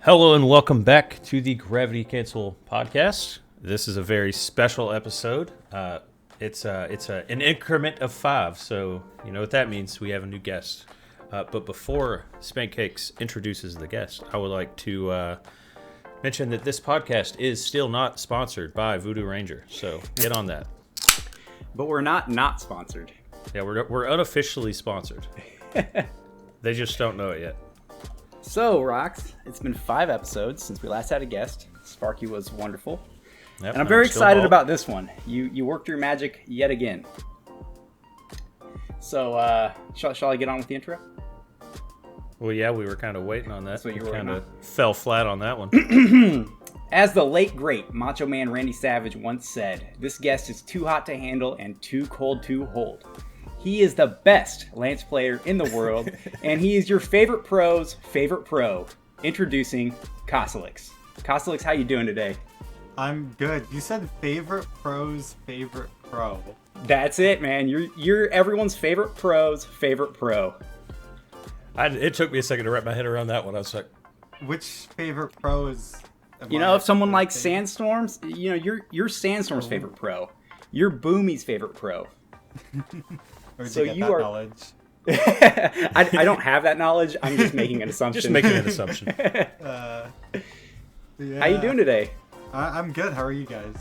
Hello and welcome back to the Gravity Cancel podcast. This is a very special episode. It's an increment of 5, so you know what that means. We have a new guest. But before Spancakes introduces the guest, I would like to mention that this podcast is still not sponsored by Voodoo Ranger, so get on that. But we're not sponsored. Yeah, we're unofficially sponsored. They just don't know it yet. So, Rox, it's been 5 episodes since we last had a guest. Sparky was wonderful. Yep, and I'm very excited about this one. You worked your magic yet again. So, shall I get on with the intro? Well, yeah, we were kind of waiting on that. That's what you were kind waiting of fell flat on that one. As the late, great Macho Man Randy Savage once said, this guest is too hot to handle and too cold to hold. He is the best Lance player in the world, and he is your favorite pro's favorite pro. Introducing Cosolix. Cosolix, how you doing today? I'm good. You said favorite pro's favorite pro. That's it, man. You're everyone's favorite pro's favorite pro. It took me a second to wrap my head around that one. I was like, which favorite pro is? You know, if someone likes Sandstorms, you know, you're Sandstorm's favorite pro. You're Boomy's favorite pro. So you are knowledge. I don't have that knowledge. I'm just making an assumption. Just making an assumption. Yeah. How you doing today? I'm good. How are you guys?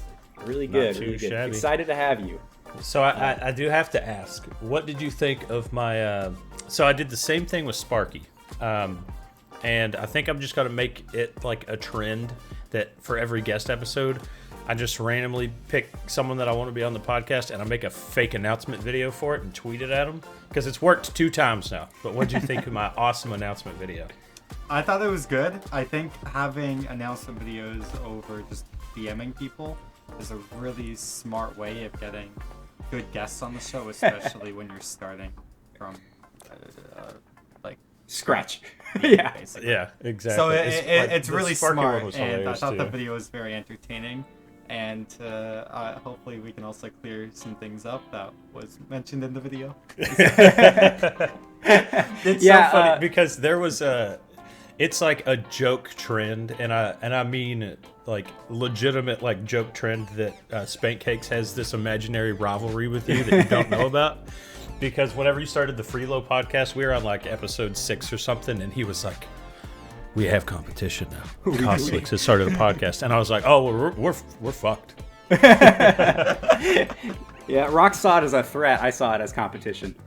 Really good. Not too really good. shabby. Excited to have you. So I do have to ask, what did you think of my? So I did the same thing with Sparky, and I think I'm just gonna make it like a trend that for every guest episode, I just randomly pick someone that I want to be on the podcast, and I make a fake announcement video for it and tweet it at them because it's worked 2 times now. But what did you think of my awesome announcement video? I thought it was good. I think having announcement videos over just DMing people is a really smart way of getting good guests on the show, especially when you're starting from like Scratch. yeah, basically. Yeah, exactly. So it's really smart, and I thought too. the video was very entertaining. And hopefully we can also clear some things up that was mentioned in the video. It's so funny because there was it's like a joke trend, and I mean like legitimate like joke trend that Spancakes has this imaginary rivalry with you that you don't know about. Because whenever you started the Freelo podcast, we were on like episode 6 or something, and he was like, "We have competition now. Cosolix has started a podcast," and I was like, "Oh, well, we're fucked." Yeah, Rock saw it as a threat. I saw it as competition.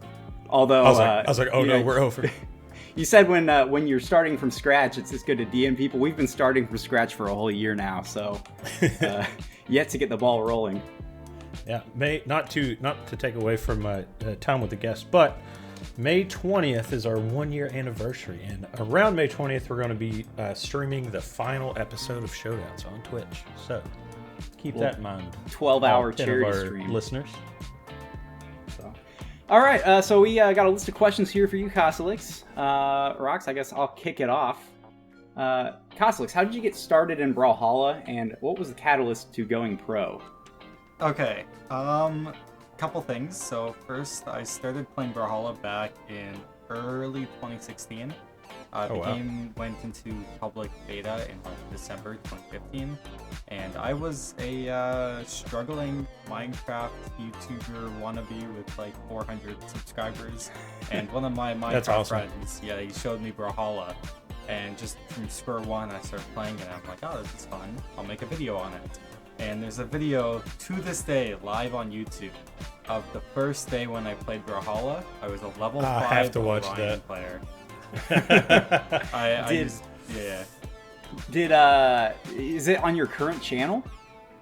Although I was like, "Oh no, we're over." You said when you're starting from scratch, it's just good to DM people. We've been starting from scratch for a whole year now, so yet to get the ball rolling. Yeah, not to take away from my time with the guest, but May 20th is our 1-year anniversary, and around May 20th, we're going to be streaming the final episode of Showdowns on Twitch. So keep that in mind. 12-hour 10 charity of our stream. listeners. So. All right, so we got a list of questions here for you, Cosolix. Rox, I guess I'll kick it off. Cosolix, how did you get started in Brawlhalla, and what was the catalyst to going pro? Okay, couple things. So first, I started playing Brawlhalla back in early 2016. The game went into public beta in December 2015, and I was a struggling Minecraft YouTuber wannabe with like 400 subscribers. And one of my Minecraft friends, he showed me Brawlhalla, and just from square one, I started playing it. And I'm like, oh, this is fun. I'll make a video on it. And there's a video to this day live on YouTube of the first day when I played Brawlhalla. I was a level 5 I have to watch Orion that. player. Is it on your current channel?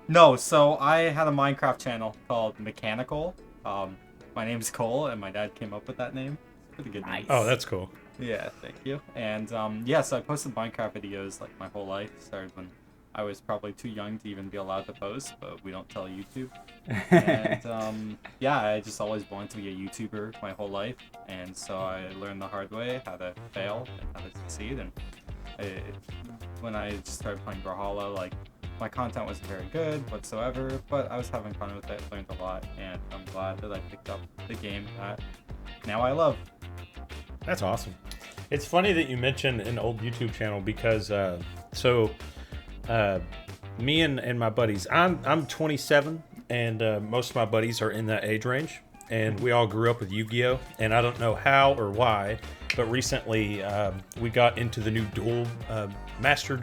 No, so I had a Minecraft channel called Mechanical. My name's Cole, and my dad came up with that name. Pretty good name. Oh, that's cool. Yeah, thank you. And so I posted Minecraft videos like my whole life. Started when I was probably too young to even be allowed to post, but we don't tell YouTube. And I just always wanted to be a YouTuber my whole life, and so I learned the hard way how to fail and how to succeed. And when I just started playing Brawlhalla, like my content wasn't very good whatsoever, but I was having fun with it, learned a lot, and I'm glad that I picked up the game that now I love. That's awesome. It's funny that you mentioned an old YouTube channel because So, me and my buddies, I'm 27, and most of my buddies are in that age range, and we all grew up with Yu-Gi-Oh! And I don't know how or why, but recently we got into the new Master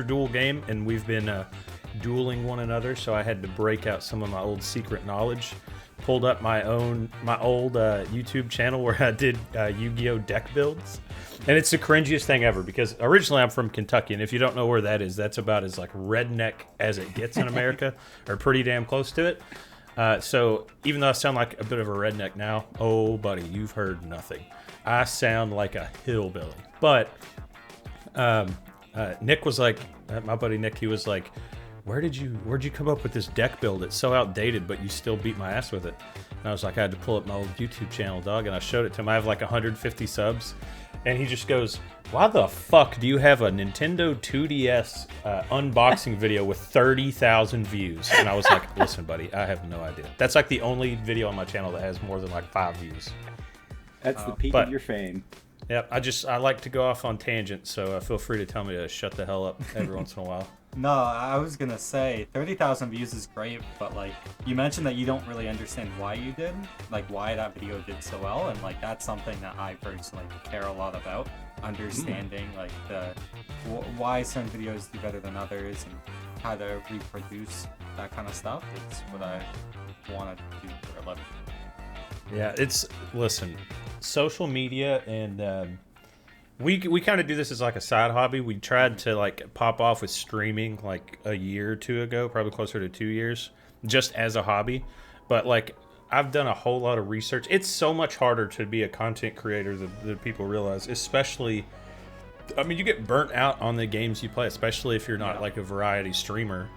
Duel game, and we've been dueling one another. So I had to break out some of my old secret knowledge. Pulled up my old YouTube channel where I did Yu-Gi-Oh! Deck builds. And it's the cringiest thing ever because originally I'm from Kentucky, and if you don't know where that is, that's about as like redneck as it gets in America, or pretty damn close to it. So even though I sound like a bit of a redneck now, oh buddy, you've heard nothing. I sound like a hillbilly. But Nick was like, my buddy Nick, he was like, where'd you come up with this deck build? It's so outdated, but you still beat my ass with it. And I was like, I had to pull up my old YouTube channel, dog, and I showed it to him. I have like 150 subs. And he just goes, why the fuck do you have a Nintendo 2DS unboxing video with 30,000 views? And I was like, listen, buddy, I have no idea. That's like the only video on my channel that has more than like 5 views. That's the peak of your fame. Yep, I like to go off on tangents, so feel free to tell me to shut the hell up every once in a while. No, I was gonna say 30,000 views is great, but like you mentioned that you don't really understand why you did, like why that video did so well, and like that's something that I personally care a lot about, understanding like why certain videos do better than others and how to reproduce that kind of stuff. It's what I want to do for a living. Yeah, listen, social media and we kind of do this as like a side hobby. We tried to like pop off with streaming like a year or two ago, probably closer to 2 years, just as a hobby. But like I've done a whole lot of research. It's so much harder to be a content creator than people realize, especially, I mean, you get burnt out on the games you play, especially if you're not like a variety streamer.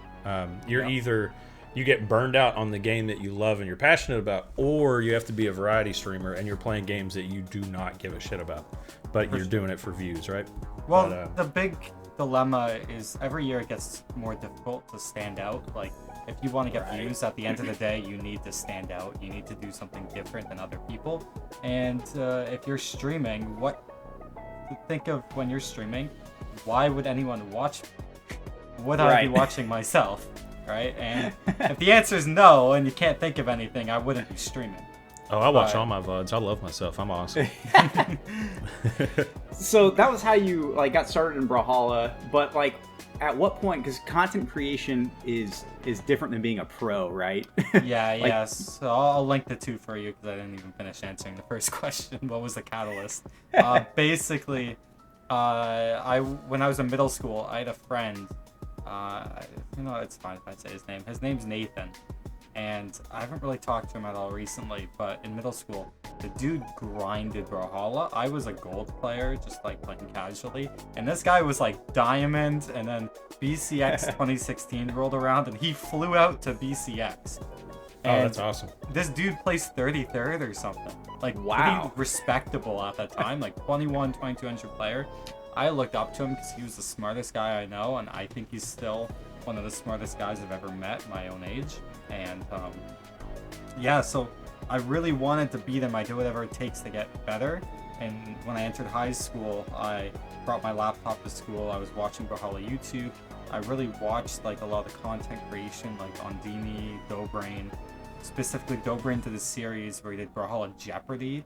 Either you get burned out on the game that you love and you're passionate about, or you have to be a variety streamer and you're playing games that you do not give a shit about, but you're doing it for views, right? Well, the big dilemma is every year it gets more difficult to stand out. Like, if you want to get views, at the end of the day, you need to stand out. You need to do something different than other people. And if you're streaming, think of when you're streaming, why would anyone watch me? Would I be watching myself? Right? And if the answer is no, and you can't think of anything, I wouldn't be streaming. Oh, I watch all my VODs. I love myself. I'm awesome. So that was how you like got started in Brawlhalla, but like at what point, because content creation is different than being a pro, right? Yeah. So I'll link the two for you because I didn't even finish answering the first question. What was the catalyst? Basically, when I was in middle school, I had a friend. It's fine if I say his name. His name's Nathan, and I haven't really talked to him at all recently, but in middle school, the dude grinded Brawlhalla. I was a gold player, just like playing casually, and this guy was like diamond, and then BCX 2016 rolled around, and he flew out to BCX. And that's awesome. This dude placed 33rd or something. Like, wow. Pretty respectable at that time, like 2200 player. I looked up to him because he was the smartest guy I know, and I think he's still one of the smartest guys I've ever met my own age. And so I really wanted to beat him. I did whatever it takes to get better. And when I entered high school, I brought my laptop to school. I was watching Brawlhalla YouTube. I really watched like a lot of content creation, like on Dini, Dobrain, specifically Dobrain to the series where he did Brawlhalla Jeopardy.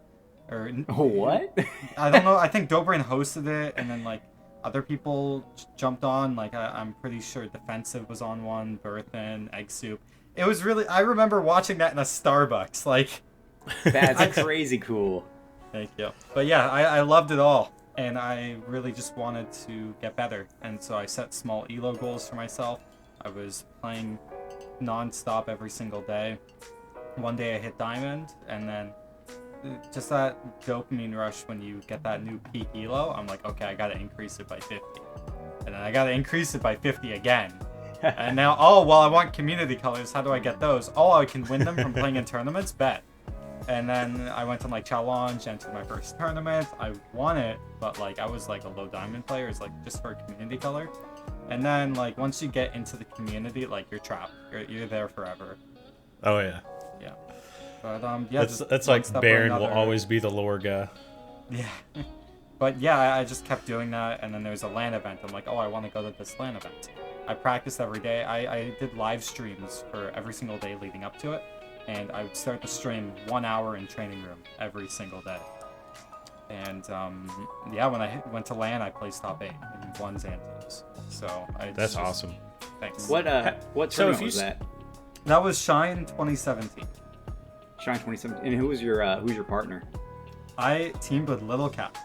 Or what? I don't know. I think Dobrain hosted it, and then like other people jumped on. Like I'm pretty sure Defensive was on one, Berthan, Egg Soup. It was really. I remember watching that in a Starbucks. Like, that's crazy cool. Thank you. But yeah, I loved it all, and I really just wanted to get better, and so I set small elo goals for myself. I was playing non-stop every single day. One day I hit diamond, and then just that dopamine rush when you get that new peak elo, I'm like, okay, I gotta increase it by 50. And then I gotta increase it by 50 again. And now, I want community colors. How do I get those? I can win them from playing in tournaments? Bet. And then I went to like challenge, entered my first tournament. I won it, but like I was like a low diamond player. It's like just for a community color. And then like once you get into the community, like you're trapped. You're there forever. Oh yeah. Yeah. But that's like Baron will always be the lore guy. Yeah. But yeah, I just kept doing that, and then there was a LAN event. I'm like, oh, I want to go to this LAN event. I practiced every day. I did live streams for every single day leading up to it, and I would start the stream 1 hour in training room every single day. And yeah, when I went to LAN, I placed top 8 in ones and twos. So that's awesome. What Thanks. tournament was that? That was Shine 2017. Shine 2017. And who's your partner? I teamed with Little Cap.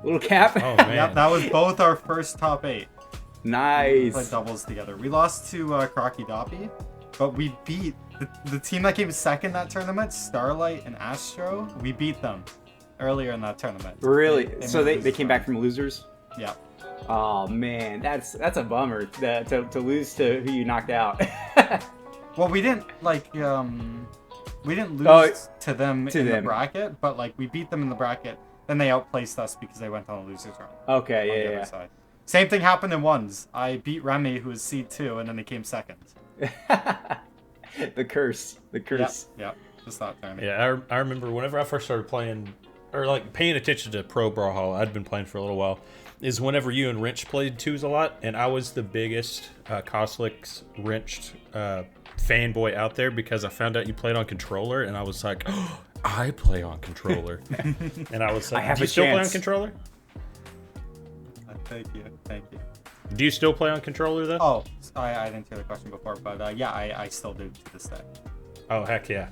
Little Cap? Oh man. Yep, that was both our first top 8. Nice. We played doubles together. We lost to Crocky Doppy, but we beat the team that came second that tournament, Starlight and Astro. We beat them earlier in that tournament. Really? So they came back from losers? Yeah. Oh man, that's a bummer to lose to who you knocked out. Well, we didn't lose to them in the bracket, but like we beat them in the bracket. Then they outplaced us because they went on a losers round. Okay, yeah. Side. Same thing happened in ones. I beat Remy, who was seed 2, and then they came second. The curse. Yeah. Just that tournament. Yeah, I remember whenever I first started playing, or like paying attention to Pro Brawlhalla, I'd been playing for a little while, is whenever you and Wrench played twos a lot, and I was the biggest Cosolix Wrenched fanboy out there because I found out you played on controller, and I was like, oh, I play on controller. And I was like, do you still play on controller? Thank you. Do you still play on controller though? Oh, I didn't hear the question before, but yeah, I still do to this day. Oh heck yeah.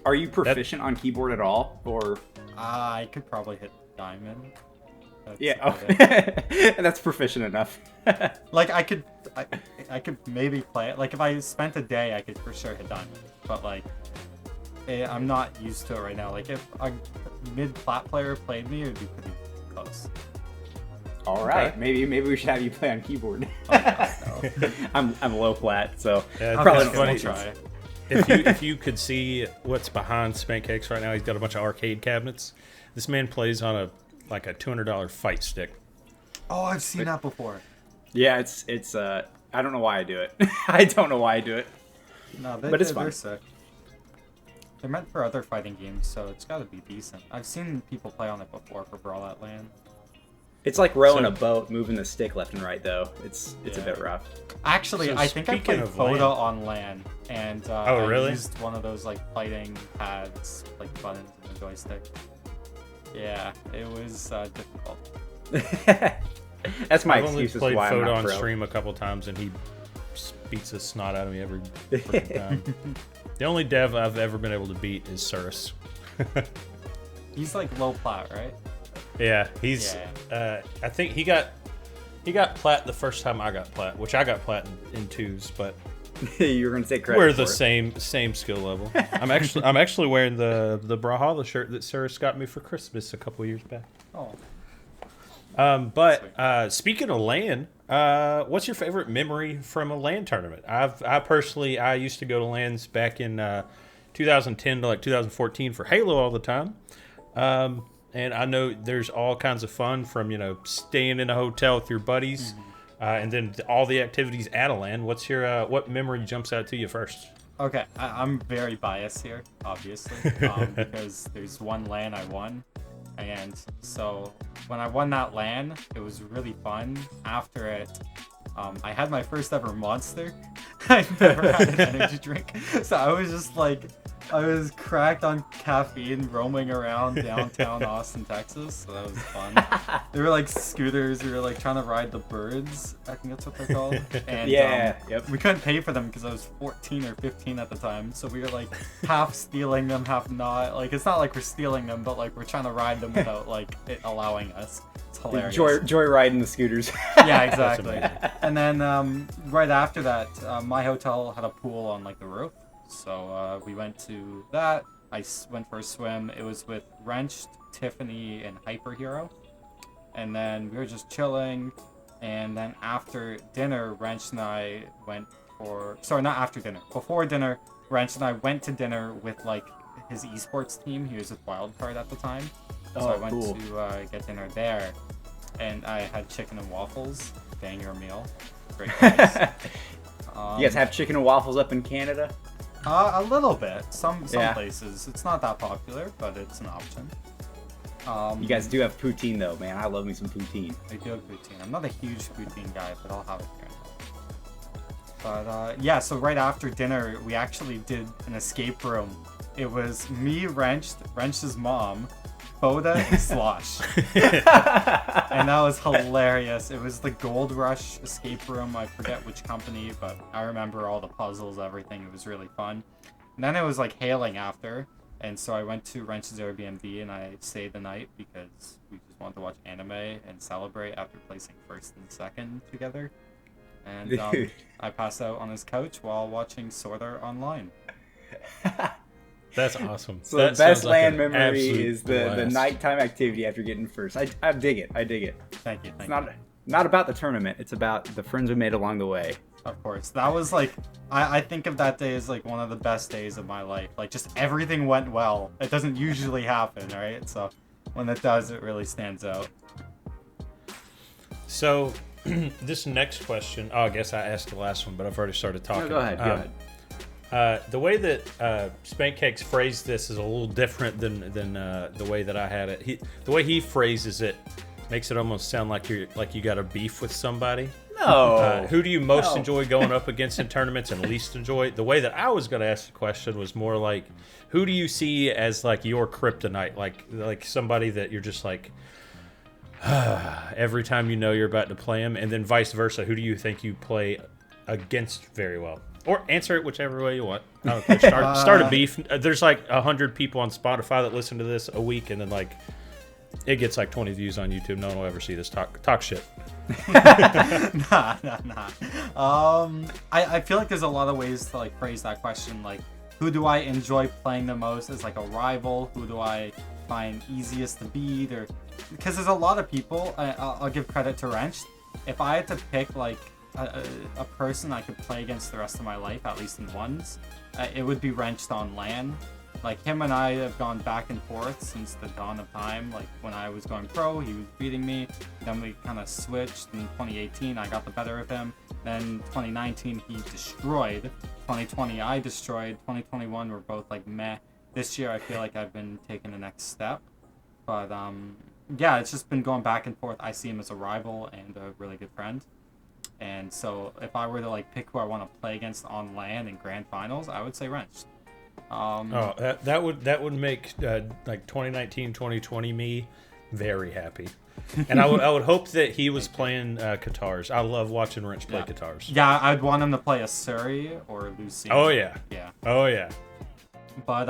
Are you proficient on keyboard at all, or? I could probably hit diamond. That's proficient enough. Like I could maybe play it. Like if I spent a day, I could for sure hit diamond. But like, I'm not used to it right now. Like if a mid-plat player played me, it would be pretty close. All right, okay. Maybe we should have you play on keyboard. Oh, no. I'm low plat, so yeah, probably funny. Try. If you could see what's behind Spancakes right now, he's got a bunch of arcade cabinets. This man plays on a $200 fight stick. Oh, I've seen that before. Yeah, it's I don't know why I do it. I don't know why I do it. No, but it's fun. They're sick. They're meant for other fighting games, so it's got to be decent. I've seen people play on it before for Brawl at LAN. It's like rowing a boat, moving the stick left and right, though. It's a bit rough. Actually, I think I played Foda on LAN, and I used one of those like fighting pads, like buttons and the joystick. Yeah, it was difficult. That's my excuse as to why I'm not pro. I've only played Foda on stream a couple times, and he beats the snot out of me every freaking time. The only dev I've ever been able to beat is Cirrus. He's like low plat, right? Yeah, he's. I think he got plat the first time I got plat, which I got plat in twos, but you were gonna say credit. We're the same skill level. I'm actually wearing the Brawlhalla shirt that Cirrus got me for Christmas a couple years back. Oh. But speaking of LAN, what's your favorite memory from a LAN tournament? I used to go to LANs back in 2010 to like 2014 for Halo all the time. And I know there's all kinds of fun from, staying in a hotel with your buddies, and then all the activities at a LAN. What's your what memory jumps out to you first? Okay, I'm very biased here, obviously, because there's one LAN I won, and so when I won that LAN, it was really fun. After it, I had my first ever Monster. I've never had an energy drink, so I was just like, I was cracked on caffeine roaming around downtown Austin, Texas, so that was fun. They were like scooters, we were like trying to ride the birds, I think that's what they're called. And we couldn't pay for them because I was 14 or 15 at the time, so we were like half stealing them, half not. Like it's not like we're stealing them, but like we're trying to ride them without like it allowing us. It's hilarious. Joy riding the scooters. Yeah, exactly. And then right after that, my hotel had a pool on like the roof. So we went to that. I went for a swim. It was with Wrenched, Tiffany, and Hyper Hero. And then we were just chilling. And then after dinner, Wrenched and I went for... Sorry, not after dinner. Before dinner, Wrenched and I went to dinner with like his esports team. He was with Wildcard at the time. So I went to get dinner there. And I had chicken and waffles. Banger meal. Great place. You guys have chicken and waffles up in Canada? A little bit. Some places. It's not that popular, but it's an option. You guys do have poutine though, man. I love me some poutine. I do have poutine. I'm not a huge poutine guy, but I'll have it here. But yeah, so right after dinner, we actually did an escape room. It was me, Wrench's mom, Boda, and Slosh. And that was hilarious. It was the Gold Rush escape room. I forget which company, but I remember all the puzzles, everything. It was really fun. And then it was like hailing after. And so I went to Wrench's Airbnb and I stayed the night because we just wanted to watch anime and celebrate after placing first and second together. And I passed out on his couch while watching Sword Art Online. That's awesome. So that the best like LAN memory is the nighttime activity after getting first. I dig it. I dig it. Thank you. It's not about the tournament. It's about the friends we made along the way. Of course. That was like, I think of that day as like one of the best days of my life. Like just everything went well. It doesn't usually happen, right? So when it does, it really stands out. So this next question, I guess I asked the last one, but I've already started talking. No, go ahead. The way that Spankcakes phrased this is a little different than the way that I had it. The way he phrases it makes it almost sound like you got a beef with somebody. No. Who do you most enjoy going up against in tournaments and least enjoy? The way that I was going to ask the question was more like, who do you see as like your kryptonite? Like somebody that you're just like, every time you know you're about to play him, and then vice versa. Who do you think you play against very well? Or answer it whichever way you want. I don't care. Start a beef. There's like 100 people on Spotify that listen to this a week, and then like it gets like 20 views on YouTube. No one will ever see this. Talk shit. Nah. I feel like there's a lot of ways to like phrase that question. Like, who do I enjoy playing the most as like a rival? Who do I find easiest to beat? Or because there's a lot of people. I'll give credit to Wrench. If I had to pick like a person I could play against the rest of my life, at least in ones, it would be Wrenched on LAN. Like, him and I have gone back and forth since the dawn of time. Like, when I was going pro, he was beating me. Then we kind of switched. In 2018, I got the better of him. Then 2019, he destroyed. 2020, I destroyed. 2021, we're both like meh. This year, I feel like I've been taking the next step. But, yeah, it's just been going back and forth. I see him as a rival and a really good friend. And so if I were to like pick who I want to play against on LAN in grand finals, I would say Wrench. That would make like 2019, 2020 me very happy. And I would hope that he was playing guitars. I love watching Wrench play guitars. Yeah, I'd want him to play a Suri or Lucy. Oh yeah. Yeah. Oh yeah. But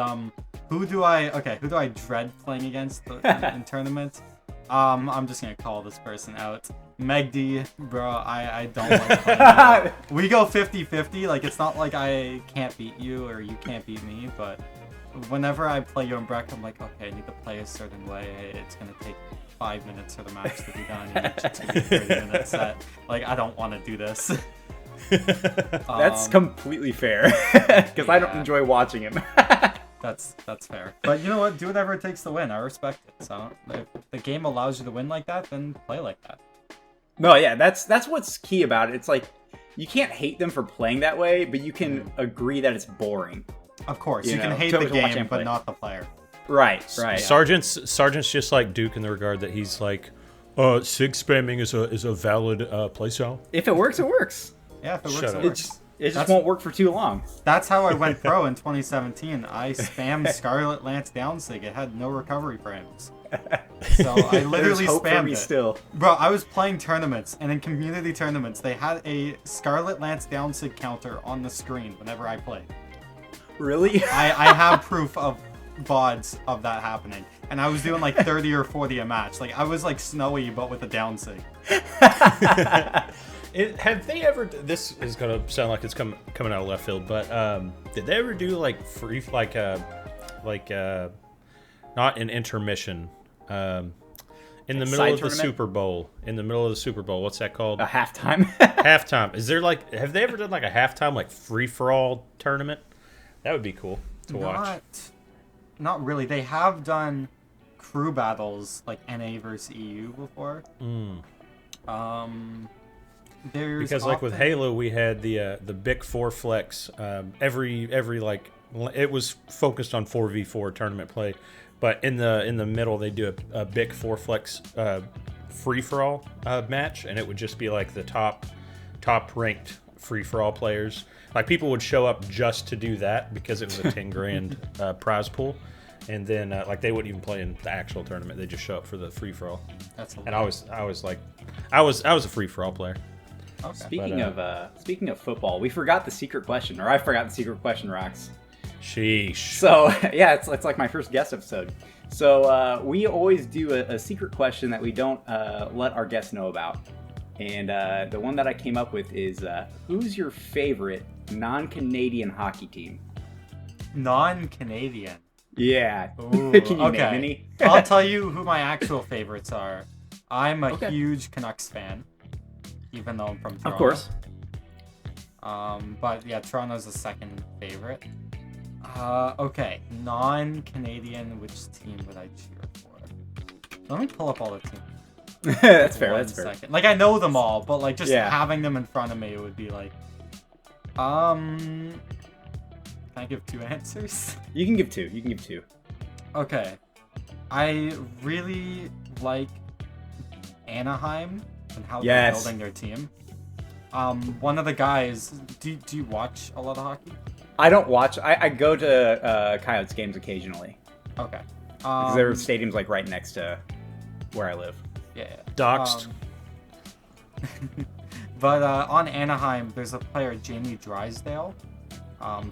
who do I dread playing against in tournaments? I'm just gonna call this person out. Megd, bro, I don't like playing you. We go 50-50, like it's not like I can't beat you or you can't beat me, but whenever I play you in Breck, I'm like, okay, I need to play a certain way. It's gonna take 5 minutes for the match to be done, and it's gonna be a 30-minute set. Like, I don't want to do this. That's completely fair, because I don't enjoy watching him. That's fair. But you know what? Do whatever it takes to win. I respect it. So if the game allows you to win like that, then play like that. No, yeah, that's what's key about it. It's like, you can't hate them for playing that way, but you can agree that it's boring. Of course, you can hate the game, but not the player. Right. Sergeant's just like Duke in the regard that he's like, sig spamming is a valid playstyle. If it works, it works. Yeah, if it works, it works. It just won't work for too long. That's how I went pro in 2017. I spammed Scarlet Lance downsig. It had no recovery frames. So I literally spammed it. Still. Bro, I was playing tournaments, and in community tournaments, they had a Scarlet Lance downsig counter on the screen whenever I played. Really? I have proof of VODs of that happening. And I was doing like 30 or 40 a match. Like, I was like Snowy, but with a downsig. Have they ever? This is gonna sound like it's coming out of left field, but did they ever do like free, like not an intermission, in the middle of the Super Bowl? In the middle of the Super Bowl, what's that called? A halftime. Halftime. Is there like? Have they ever done like a halftime like free for all tournament? That would be cool to watch. Not really. They have done crew battles like NA versus EU before. Because like with Halo, we had the Big 4 Flex. Every like it was focused on 4v4 tournament play, But in the middle, they do a big 4-flex free-for-all match, and it would just be like the top-ranked free-for-all players. Like, people would show up just to do that because it was a 10 grand prize pool. And then, like, they wouldn't even play in the actual tournament. They just show up for the free-for-all. And I was a free-for-all player. Okay. Speaking of football, we forgot the secret question, or I forgot the secret question, Rox. Sheesh. So, yeah, it's like my first guest episode. So, we always do a secret question that we don't let our guests know about. And the one that I came up with is, who's your favorite non-Canadian hockey team? Non-Canadian? Yeah. Ooh, Can you name any? I'll tell you who my actual favorites are. I'm a huge Canucks fan, even though I'm from Toronto. Of course. But yeah, Toronto's the second favorite. Okay, non-Canadian, which team would I cheer for? Let me pull up all the teams. That's fair. Second. Like, I know them all, but like just having them in front of me, it would be like, can I give 2 answers? You can give two. Okay. I really like Anaheim and how they're building their team. One of the guys, do you watch a lot of hockey? I don't watch. I go to Coyotes games occasionally. Okay. Because their stadium's like right next to where I live. Yeah. Doxed. But on Anaheim, there's a player, Jamie Drysdale.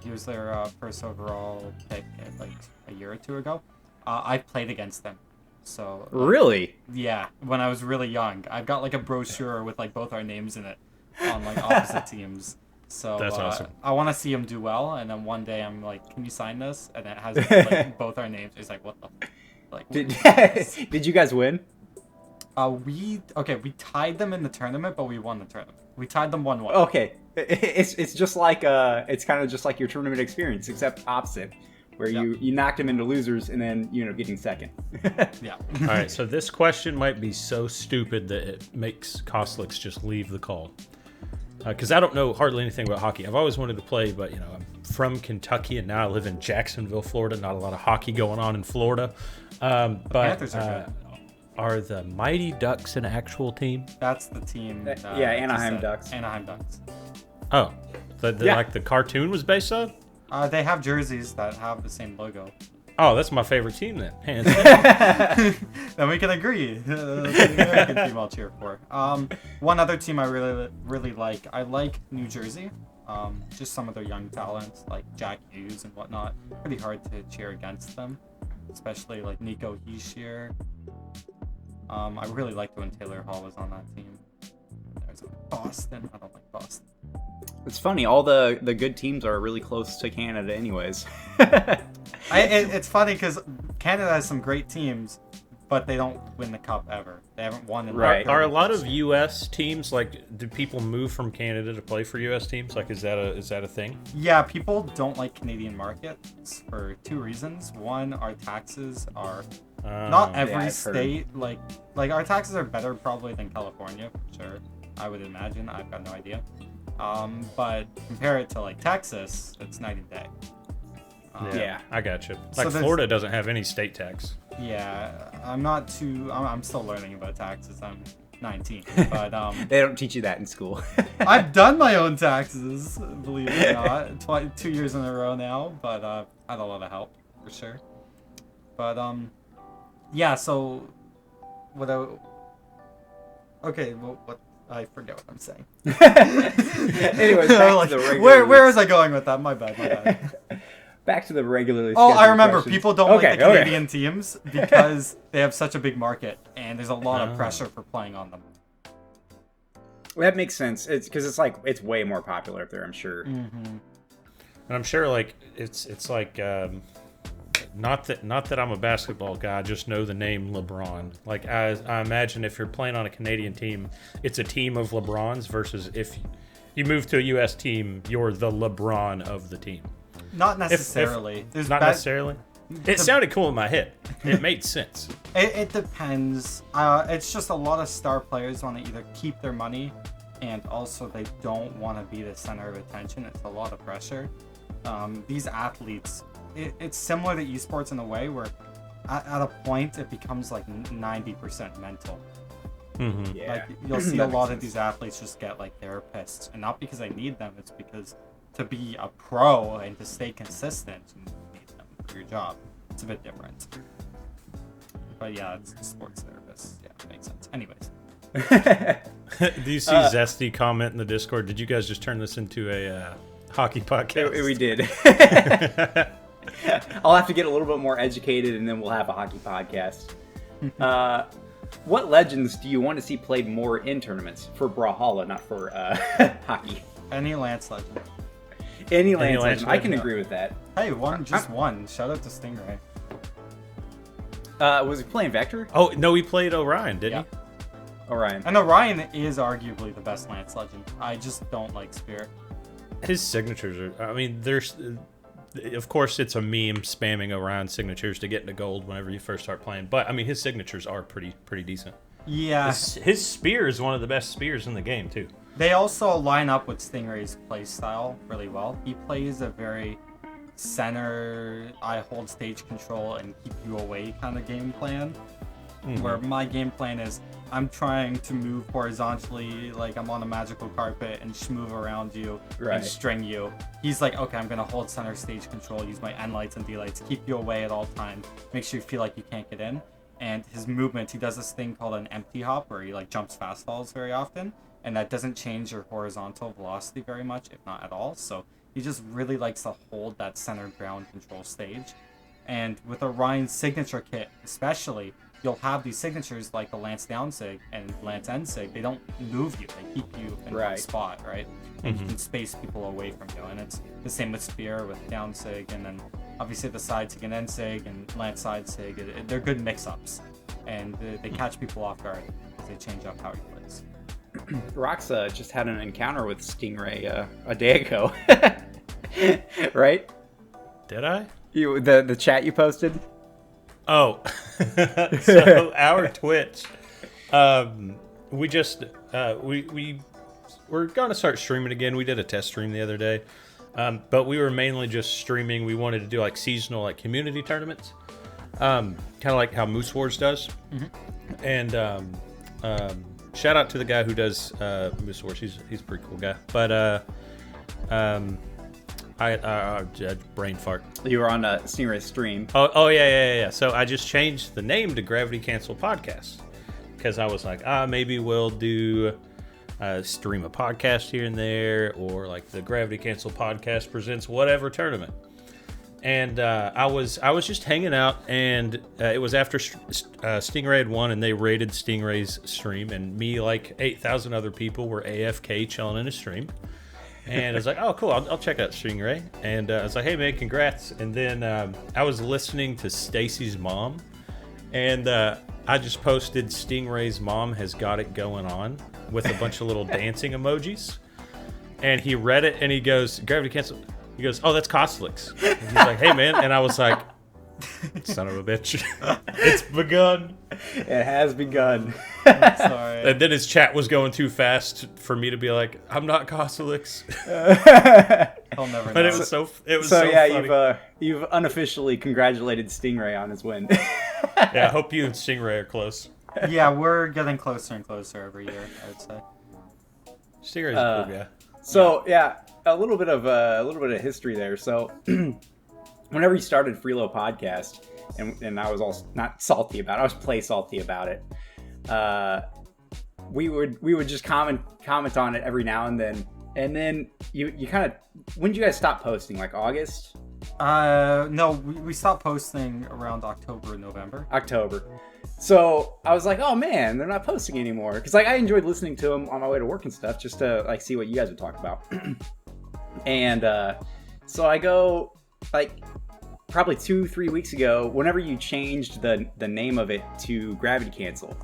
He was their first overall pick like a year or two ago. I played against them. So really? Yeah, when I was really young. I've got like a brochure with like both our names in it on like opposite teams. So that's awesome. I want to see him do well, and then one day I'm like, "Can you sign this?" And it has like both our names. He's like, "What the?" Like, did you guys win? We tied them in the tournament, but we won the tournament. We tied them 1-1. Okay, it's just like it's kind of just like your tournament experience, except opposite, where you knocked them into losers and then you end up getting second. Yeah. All right, so this question might be so stupid that it makes Cosolix just leave the call. Because I don't know hardly anything about hockey. I've always wanted to play, but I'm from Kentucky and now I live in Jacksonville, Florida. Not a lot of hockey going on in Florida. But Panthers are good. Are the Mighty Ducks an actual team? That's the team. Anaheim Ducks. Anaheim Ducks. Oh, like the cartoon was based on? They have jerseys that have the same logo. Oh, that's my favorite team then. Hands down. Then we can agree. The American team I'll cheer for. One other team I really like. I like New Jersey. Just some of their young talents, like Jack Hughes and whatnot. Pretty hard to cheer against them, especially like Nico Hischier. I really liked when Taylor Hall was on that team. There's Boston. I don't like Boston. It's funny. All the good teams are really close to Canada, anyways. It's funny because Canada has some great teams, but they don't win the cup ever. They haven't won in right. Are a lot of U.S. teams, like, do people move from Canada to play for U.S. teams? Like, is that a thing? Yeah, people don't like Canadian markets for 2 reasons. One, our taxes are not every state like our taxes are better probably than California, for sure. I would imagine. I've got no idea. But compare it to like Texas, it's night and day. Yeah, I got you. Like, so Florida doesn't have any state tax. Yeah, I'm still learning about taxes. I'm 19, but they don't teach you that in school. I've done my own taxes, believe it or not, 2 years in a row now, but I had a lot of help for sure. But yeah. So what I forget what I'm saying. Anyways, back to the regular. Where was I going with that? My bad. Back to the regularly scheduled I remember. questions. People don't like the Canadian teams because they have such a big market and there's a lot of pressure for playing on them. That makes sense. It's because it's way more popular up there, I'm sure. Mm-hmm. And I'm sure like it's like not that I'm a basketball guy, I just know the name LeBron. Like I imagine if you're playing on a Canadian team, it's a team of LeBrons versus if you move to a US team, you're the LeBron of the team. Not necessarily. Necessarily. It sounded cool in my head. It made sense. It depends. It's just a lot of star players want to either keep their money and also they don't want to be the center of attention. It's a lot of pressure. These athletes, it's similar to esports in a way where at a point it becomes like 90% mental. Mm-hmm. Yeah. Like you'll see a lot of these athletes just get like therapists, and not because I need them, it's because to be a pro and to stay consistent, you need them for your job. It's a bit different. But yeah, it's sports therapists. Yeah, it makes sense. Anyways. Do you see Zesty comment in the Discord? Did you guys just turn this into a hockey podcast? We did. I'll have to get a little bit more educated, and then we'll have a hockey podcast. What legends do you want to see played more in tournaments for Brawlhalla, not for hockey? Any Lance legend. Any Lance legend. I can agree with that. Hey, one. Shout out to Stingray. Was he playing Vector? Oh, no, he played Orion, didn't he? Orion. And Orion is arguably the best Lance legend. I just don't like Spirit. His signatures are, I mean, there's, of course, it's a meme spamming Orion signatures to get into gold whenever you first start playing. But, I mean, his signatures are pretty decent. Yeah. His spear is one of the best spears in the game, too. They also line up with Stingray's playstyle really well. He plays a very center, I hold stage control and keep you away kind of game plan. Mm-hmm. Where my game plan is, I'm trying to move horizontally, like I'm on a magical carpet, and move around you and string you. He's like, okay, I'm gonna hold center stage control, use my N lights and D lights, keep you away at all times, make sure you feel like you can't get in. And his movement, he does this thing called an empty hop, where he like jumps fastballs very often, and that doesn't change your horizontal velocity very much, if not at all. So he just really likes to hold that center ground control stage. And with Orion's signature kit, especially, you'll have these signatures like the Lance down sig and Lance end sig. They don't move you; they keep you in one spot, right? And you can space people away from you. And it's the same with Spear, with down sig, and then obviously the side sig and end sig and Lance side sig. They're good mix-ups, and they catch people off guard because they change up how he plays. Roxa just had an encounter with Stingray a day ago, right? Did I? The chat you posted? Oh, so our Twitch, we just we're gonna start streaming again. We did a test stream the other day, but we were mainly just streaming. We wanted to do like seasonal, like community tournaments, kind of like how Moose Wars does. Mm-hmm. And shout out to the guy who does Moose Wars. He's a pretty cool guy. But I brain fart. You were on a Stingray stream. Oh yeah. So I just changed the name to Gravity Cancel Podcast because I was like, maybe we'll do stream a podcast here and there, or like the Gravity Cancel Podcast presents whatever tournament. And I was just hanging out, and it was after Stingray had won, and they raided Stingray's stream, and me, like 8,000 other people, were AFK chilling in his stream. And I was like, oh, cool, I'll check out Stingray. And I was like, hey, man, congrats. And then I was listening to Stacy's mom, and I just posted Stingray's mom has got it going on with a bunch of little dancing emojis. And he read it, and he goes, Gravity Cancel. He goes, oh, that's Cosolix. And he's like, hey, man. And I was like, son of a bitch. It's begun. It has begun. Sorry. And then his chat was going too fast for me to be like, I'm not Cosolix. I'll never know. But it was so funny. You've unofficially congratulated Stingray on his win. Yeah, I hope you and Stingray are close. Yeah, we're getting closer and closer every year, I would say. Stingray's a cool guy. So yeah, a little bit of history there. So whenever you started Freelo Podcast, and I was all not salty about it, I was play salty about it. We would just comment on it every now and then you kind of, when did you guys stop posting? Like August? No, we stopped posting around October, November. October. So I was like, oh man, they're not posting anymore. Because like I enjoyed listening to them on my way to work and stuff, just to like see what you guys would talk about. And so I go like probably 2-3 weeks ago, whenever you changed the name of it to Gravity Cancel,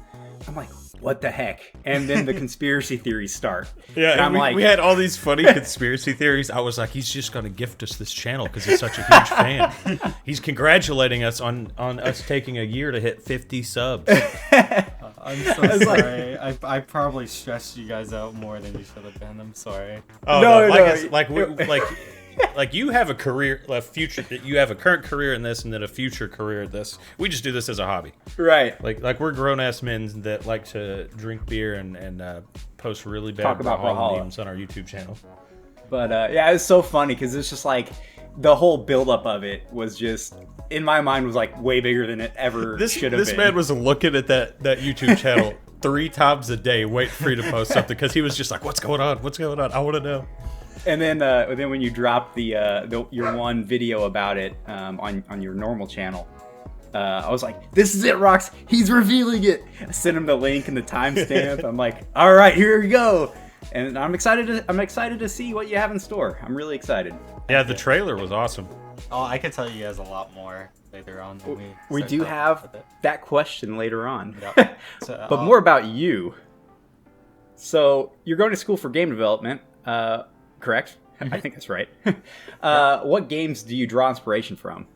I'm like, what the heck? And then the conspiracy theories start. Yeah, and we had all these funny conspiracy theories. I was like, he's just going to gift us this channel because he's such a huge fan. He's congratulating us on us taking a year to hit 50 subs. I'm so sorry. I probably stressed you guys out more than you should have been. I'm sorry. Oh, no. Like you have a career, a future. You have a current career in this, and then a future career in this. We just do this as a hobby, right? Like we're grown ass men that like to drink beer and post really bad Talk about Brawlhalla memes on our YouTube channel. But yeah, it was so funny because it's just like the whole buildup of it was just in my mind was like way bigger than it ever should have been. This man was looking at that YouTube channel 3 times a day, waiting for you to post something because he was just like, "What's going on? What's going on? I want to know." And then when you dropped your one video about it on your normal channel, I was like, "This is it, Rox. He's revealing it." I sent him the link and the timestamp. I'm like, "All right, here we go." And I'm excited to see what you have in store. I'm really excited. Yeah, the trailer was awesome. Oh, I could tell you guys a lot more later on. We do have that question later on. Yep. So, but more about you. So you're going to school for game development, correct? I think that's right. What games do you draw inspiration from?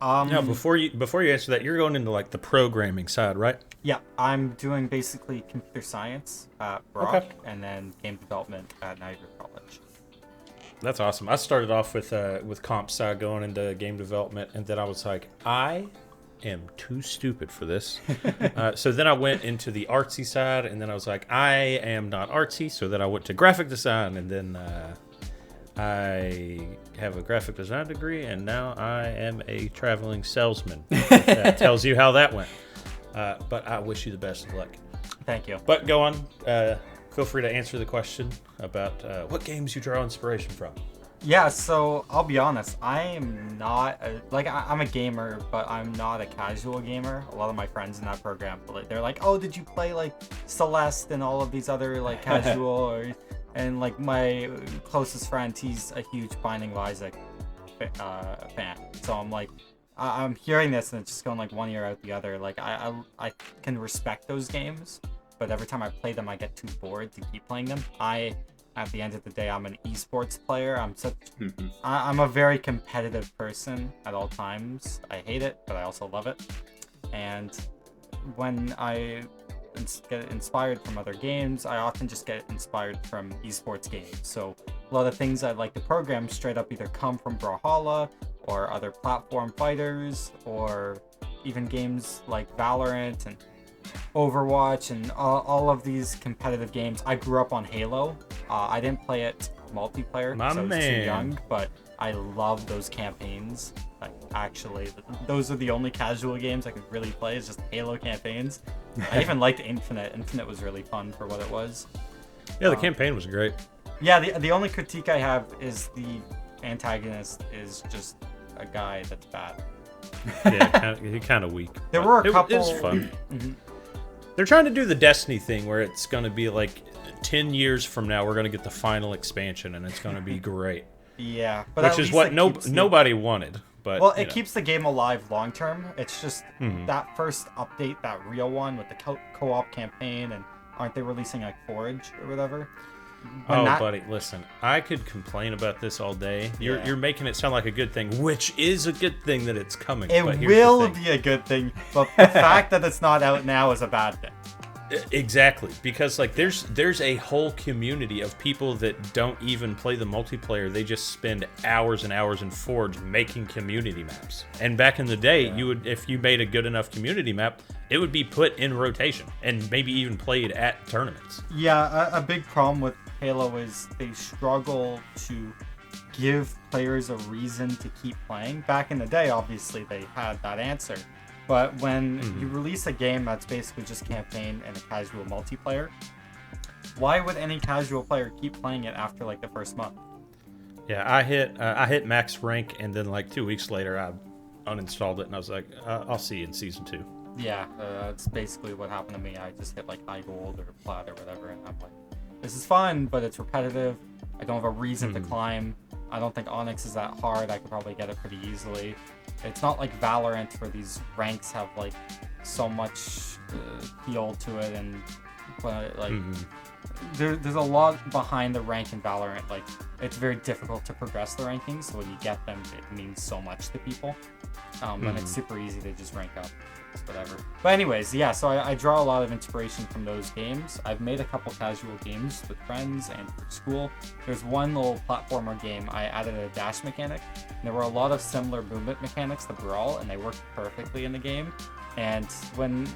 No, before you answer that, you're going into like the programming side, right? Yeah, I'm doing basically computer science at Brock, and then game development at Niagara College. That's awesome. I started off with comp sci going into game development, and then I was like, I am too stupid for this. So then I went into the artsy side, and then I was like, I am not artsy. So then I went to graphic design, and then I have a graphic design degree, and now I am a traveling salesman. That tells you how that went. But I wish you the best of luck. Thank you. But go on. Feel free to answer the question about what games you draw inspiration from. Yeah, so I'll be honest. I am not I'm a gamer, but I'm not a casual gamer. A lot of my friends in that program, they're like, "Oh, did you play like Celeste and all of these other like casual?" And like my closest friend, he's a huge Binding of Isaac fan. So I'm like, I'm hearing this and it's just going like one ear out the other. Like I can respect those games, but every time I play them, I get too bored to keep playing them. At the end of the day, I'm an esports player. I'm a very competitive person at all times. I hate it, but I also love it. And when I get inspired from other games, I often just get inspired from esports games. So a lot of things I like to program straight up either come from Brawlhalla or other platform fighters, or even games like Valorant and Overwatch and all of these competitive games. I grew up on Halo. I didn't play it multiplayer because I was too young, but I love those campaigns. Like, actually, those are the only casual games I could really play, is just Halo campaigns. I even liked Infinite. Infinite was really fun for what it was. Yeah, the campaign was great. Yeah, the only critique I have is the antagonist is just a guy that's bad. Yeah, he's kind of weak. There were a couple. It was fun. They're trying to do the Destiny thing where it's going to be like 10 years from now, we're going to get the final expansion, and it's going to be great. Yeah, but which is what nobody wanted. But well, it keeps the game alive long term. It's just that first update, that real one with the co-op campaign, and aren't they releasing like Forge or whatever? Buddy, listen, I could complain about this all day. You're making it sound like a good thing, which is a good thing that it's coming. It will be a good thing, but the fact that it's not out now is a bad thing. Exactly, because like there's a whole community of people that don't even play the multiplayer. They just spend hours and hours in Forge making community maps. And back in the day, you would, if you made a good enough community map, it would be put in rotation and maybe even played at tournaments. Yeah, a big problem with Halo is they struggle to give players a reason to keep playing. Back in the day, obviously, they had that answer. But when you release a game that's basically just campaign and a casual multiplayer, why would any casual player keep playing it after like the first month? Yeah, I hit max rank, and then like 2 weeks later, I uninstalled it, and I was like, I'll see you in season 2. Yeah, that's basically what happened to me. I just hit like high gold or plat or whatever, and I'm like, this is fun, but it's repetitive. I don't have a reason to climb. I don't think Onyx is that hard. I could probably get it pretty easily. It's not like Valorant where these ranks have like so much appeal to it, and like there's a lot behind the rank in Valorant. Like, it's very difficult to progress the rankings, so when you get them, it means so much to people. And it's super easy to just rank up. Whatever. But anyways, yeah, so I draw a lot of inspiration from those games. I've made a couple casual games with friends and for school. There's one little platformer game I added a dash mechanic. And there were a lot of similar movement mechanics to Brawl, and they worked perfectly in the game. And when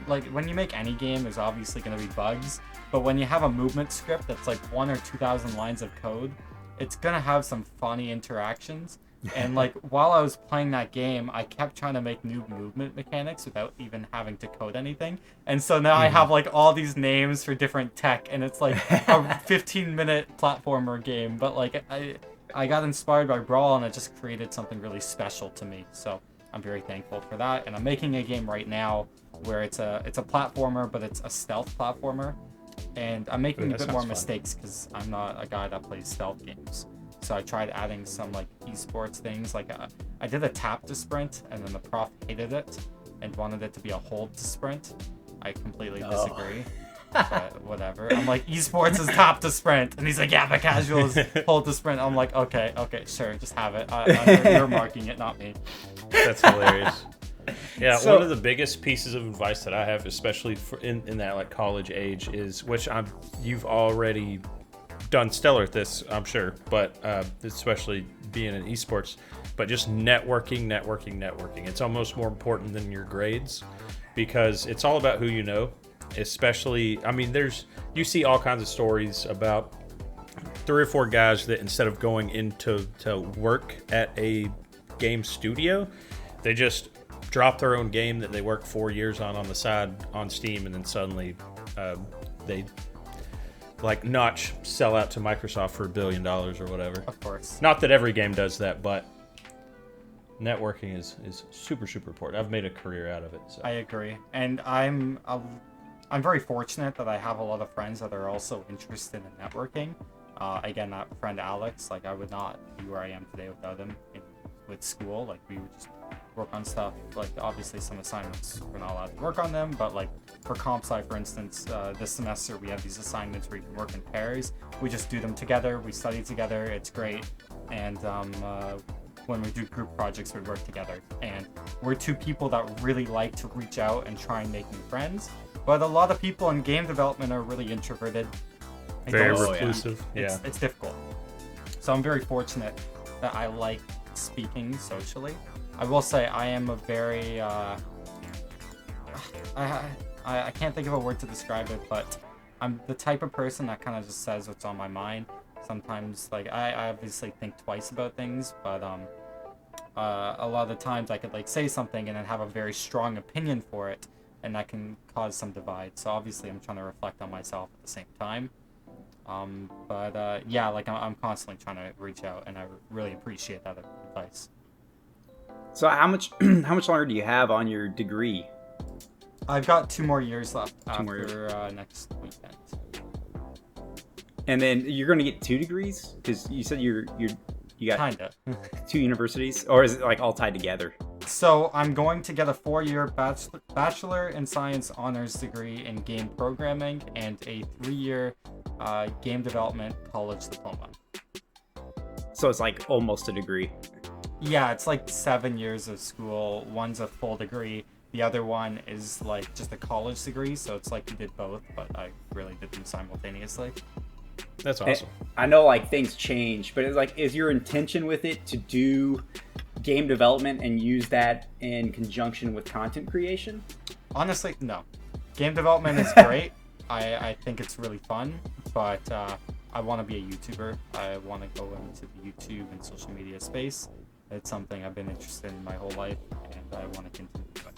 you make any game, there's obviously going to be bugs. But when you have a movement script that's like 1,000 or 2,000 lines of code, it's going to have some funny interactions. And like while I was playing that game, I kept trying to make new movement mechanics without even having to code anything. And so now I have like all these names for different tech, and it's like a 15-minute platformer game. But like I got inspired by Brawl, and it just created something really special to me. So I'm very thankful for that. And I'm making a game right now where it's a platformer, but it's a stealth platformer. And I'm making a bit more mistakes because I'm not a guy that plays stealth games. So I tried adding some like esports things. Like I did a tap to sprint, and then the prof hated it and wanted it to be a hold to sprint. I completely disagree. But whatever. I'm like, esports is tap to sprint, and he's like, yeah, but casual is hold to sprint. I'm like, okay, sure, just have it. You're marking it, not me. That's hilarious. Yeah, so, one of the biggest pieces of advice that I have, especially in that like college age, is you've already done stellar at this, I'm sure, but especially being in esports, but just networking. It's almost more important than your grades, because it's all about who you know. Especially, I mean, you see all kinds of stories about 3 or 4 guys that instead of going into work at a game studio, they just drop their own game that they worked 4 years on the side on Steam, and then suddenly they like Notch sell out to Microsoft for $1 billion or whatever. Of course. Not that every game does that, but networking is super, super important. I've made a career out of it. So. I agree. And I'm very fortunate that I have a lot of friends that are also interested in networking. Again, that friend Alex, like I would not be where I am today without him with school. Like we would just work on stuff. Like obviously some assignments we're not allowed to work on them, but like for comp sci, for instance, this semester we have these assignments where you can work in pairs. We just do them together. We study together. It's great. And when we do group projects, we work together. And we're 2 people that really like to reach out and try and make new friends. But a lot of people in game development are really introverted. Very reclusive. Yeah. It's difficult. So I'm very fortunate that I like speaking socially. I will say I am a very I can't think of a word to describe it, but I'm the type of person that kind of just says what's on my mind. Sometimes, like, I obviously think twice about things, but a lot of the times I could, like, say something and then have a very strong opinion for it, and that can cause some divide. So obviously I'm trying to reflect on myself at the same time. Yeah, like, I'm constantly trying to reach out, and I really appreciate that advice. So how much longer do you have on your degree? I've got 2 more years left after next weekend. And then you're going to get 2 degrees? Because you said you got kinda 2 universities, or is it like all tied together? So I'm going to get a 4-year Bachelor in Science honors degree in game programming and a 3-year game development college diploma. So it's like almost a degree. Yeah, it's like 7 years of school. One's a full degree. The other one is like just a college degree. So it's like you did both, but I really did them simultaneously. That's awesome. I know like things change, but it's like, is your intention with it to do game development and use that in conjunction with content creation? Honestly, no. Game development is great. I think it's really fun, but I want to be a YouTuber. I want to go into the YouTube and social media space. It's something I've been interested in my whole life, and I want to continue doing that.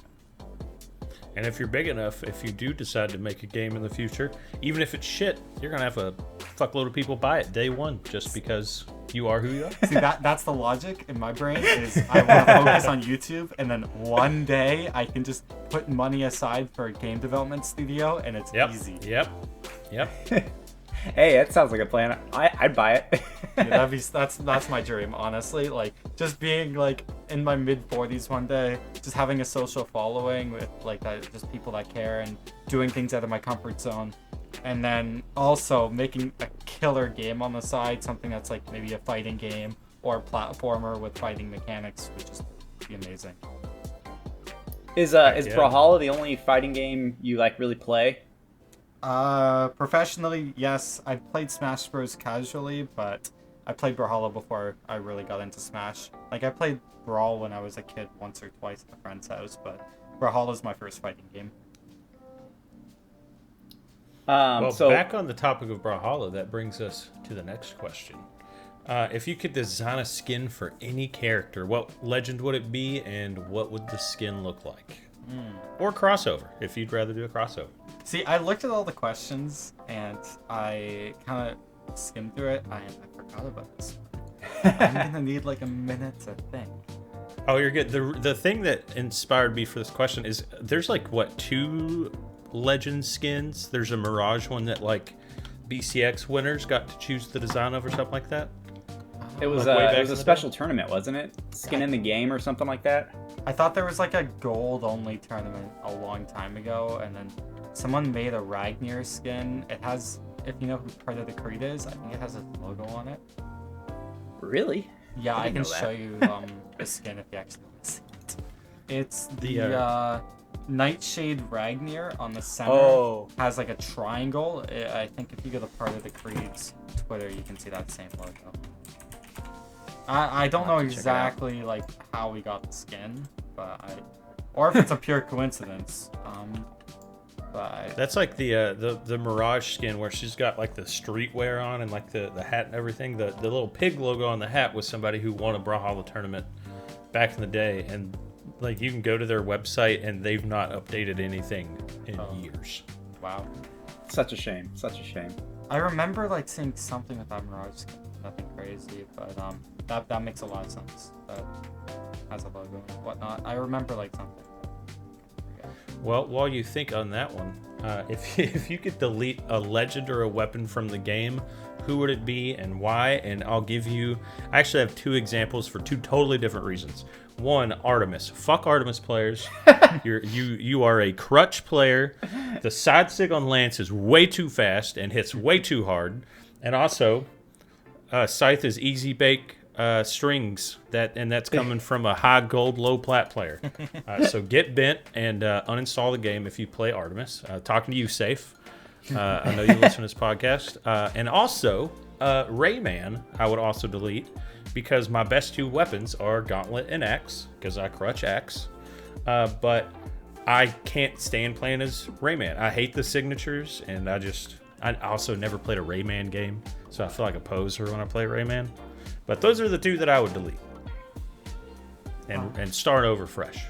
And if you're big enough, if you do decide to make a game in the future, even if it's shit, you're going to have a fuckload of people buy it day one just because you are who you are. See, that's the logic in my brain is I want to focus on YouTube, and then one day I can just put money aside for a game development studio, and it's easy. Yep. Hey, that sounds like a plan. I'd buy it. Yeah, that's my dream, honestly. Like, just being like in my mid-40s one day, just having a social following with like that, just people that care and doing things out of my comfort zone. And then also making a killer game on the side, something that's like maybe a fighting game or a platformer with fighting mechanics would just be amazing. Is Brawlhalla the only fighting game you like really play? Professionally, yes. I've played Smash Bros. Casually, but I played Brawlhalla before I really got into Smash. Like, I played Brawl when I was a kid once or twice at a friend's house, but Brawlhalla is my first fighting game. Back on the topic of Brawlhalla, that brings us to the next question. If you could design a skin for any character, what legend would it be, and what would the skin look like? Or crossover, if you'd rather do a crossover. See, I looked at all the questions, and I kind of skimmed through it. I forgot about this one. I'm going to need like a minute to think. Oh, you're good. The thing that inspired me for this question is there's like, what, 2 legend skins? There's a Mirage one that like BCX winners got to choose the design of or something like that. It was a special tournament, wasn't it? Skin in the game or something like that? I thought there was like a gold-only tournament a long time ago, and then someone made a Ragnar skin. It has, if you know who Part of the Creed is, I think it has a logo on it. Really? Yeah, I can show you the skin if you actually want to see it. It's the Nightshade Ragnar on the center. Has like a triangle. I think if you go to Part of the Creed's Twitter, you can see that same logo. I don't know exactly like how we got the skin, or if it's a pure coincidence. That's like the Mirage skin where she's got like the streetwear on and like the hat and everything. The little pig logo on the hat was somebody who won a Brawlhalla tournament back in the day, and like you can go to their website and they've not updated anything in years. Wow, such a shame. Such a shame. I remember like seeing something with that Mirage skin. Nothing crazy, but that makes a lot of sense. That has a logo and whatnot. I remember like something. Well, while you think on that one, if you could delete a legend or a weapon from the game, who would it be and why? And I actually have 2 examples for 2 totally different reasons. One, Artemis. Fuck Artemis players. You are a crutch player. The side stick on Lance is way too fast and hits way too hard. And also, Scythe is easy bake strings, that's coming from a high gold, low plat player. So get bent and uninstall the game if you play Artemis. Talking to you, Safe. I know you listen to this podcast. And also, Rayman, I would also delete because my best 2 weapons are Gauntlet and Axe, because I crutch Axe. But I can't stand playing as Rayman. I hate the signatures, and I also never played a Rayman game, so I feel like a poser when I play Rayman. But those are the 2 that I would delete and start over fresh.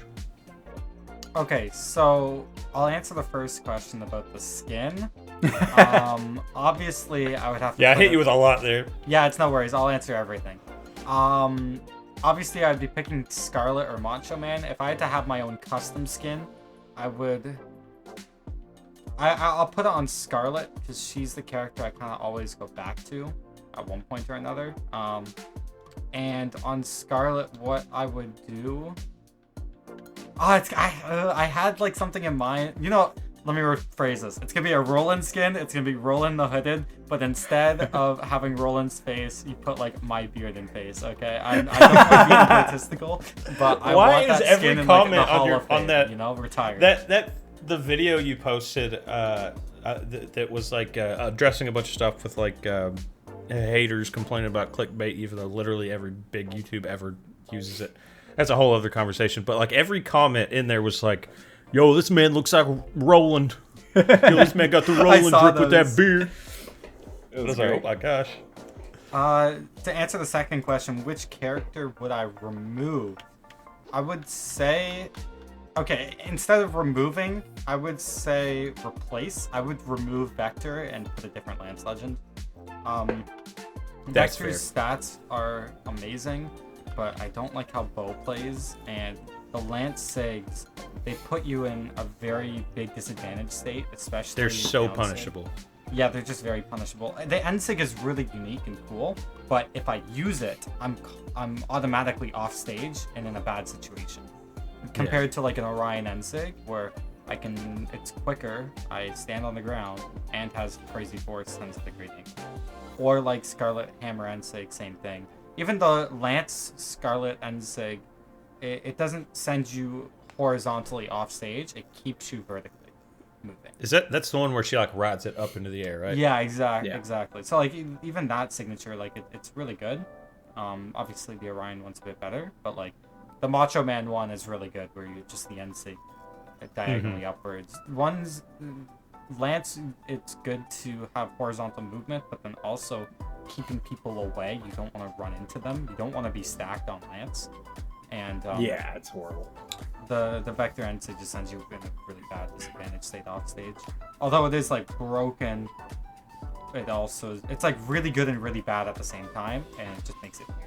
Okay, so I'll answer the first question about the skin. Obviously, I would have to. Yeah, I hit you with a lot there. Yeah, it's no worries. I'll answer everything. Obviously, I'd be picking Scarlet or Macho Man. If I had to have my own custom skin, I would. I'll put it on Scarlet because she's the character I kind of always go back to at one point or another. And on Scarlet, what I would do... I had like something in mind. You know, let me rephrase this. It's going to be a Roland skin. It's going to be Roland the Hooded. But instead of having Roland's face, you put like my beard and face, okay? I don't want to be egotistical, but I want that skin in like the Hall of Fame, that, you know, retired. The video you posted that was like addressing a bunch of stuff with like haters complaining about clickbait, even though literally every big YouTube ever uses it. That's a whole other conversation. But like every comment in there was like, "Yo, this man looks like Roland. Yo, this man got the Roland drip with that beard." I was like, "Oh my gosh." To answer the second question, which character would I remove? I would say... Okay, instead of removing, I would say replace. I would remove Vector and put a different Lance Legend. Vector's stats are amazing, but I don't like how Bo plays, and the Lance Sigs, they put you in a very big disadvantage state, especially... They're so punishable. Yeah, they're just very punishable. The N-Sig is really unique and cool, but if I use it, I'm automatically off stage and in a bad situation. Compared to like an Orion N-Sig, where It's quicker, I stand on the ground, and has crazy force sensitive rating. Or like Scarlet Hammer Ensig, same thing. Even the Lance Scarlet Ensig, it doesn't send you horizontally off stage, it keeps you vertically moving. That's the one where she like rides it up into the air, right? Yeah, exactly. So like even that signature, like it's really good. Obviously the Orion one's a bit better, but like the Macho Man one is really good, where you just the Ensig diagonally upwards. One's Lance, it's good to have horizontal movement, but then also keeping people away. You don't want to run into them. You don't want to be stacked on Lance. And yeah, it's horrible. The Vector Ensig just sends you in a really bad disadvantage state off stage. Although it is like broken, it's like really good and really bad at the same time, and it just makes it weird.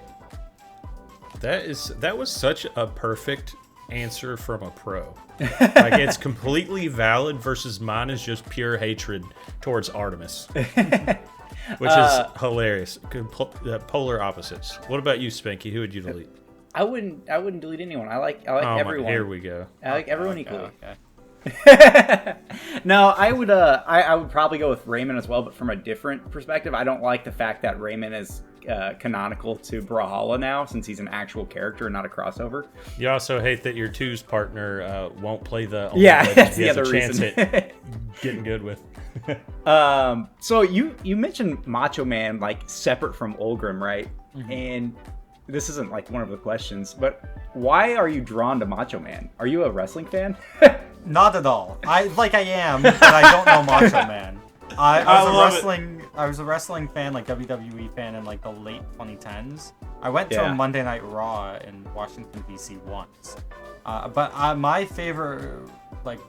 That was such a perfect answer from a pro. Like, it's completely valid versus mine is just pure hatred towards Artemis, which is hilarious. Polar opposites. What about you, Spanky? Who would you delete? I wouldn't delete anyone. I like everyone. Here we go. I like everyone equally. Okay. No, I would probably go with Raymond as well, but from a different perspective. I don't like the fact that Raymond is canonical to Brawlhalla now, since he's an actual character and not a crossover. You also hate that your twos partner won't play the that's he the has other a chance reason. at getting good with. So you mentioned Macho Man like separate from Olgrim, right? Mm-hmm. And this isn't like one of the questions, but why are you drawn to Macho Man? Are you a wrestling fan? Not at all. I am, but I don't know Macho Man. I was a wrestling fan, like WWE fan, in like the late 2010s. I went to a Monday Night Raw in Washington D.C. once, but my favorite like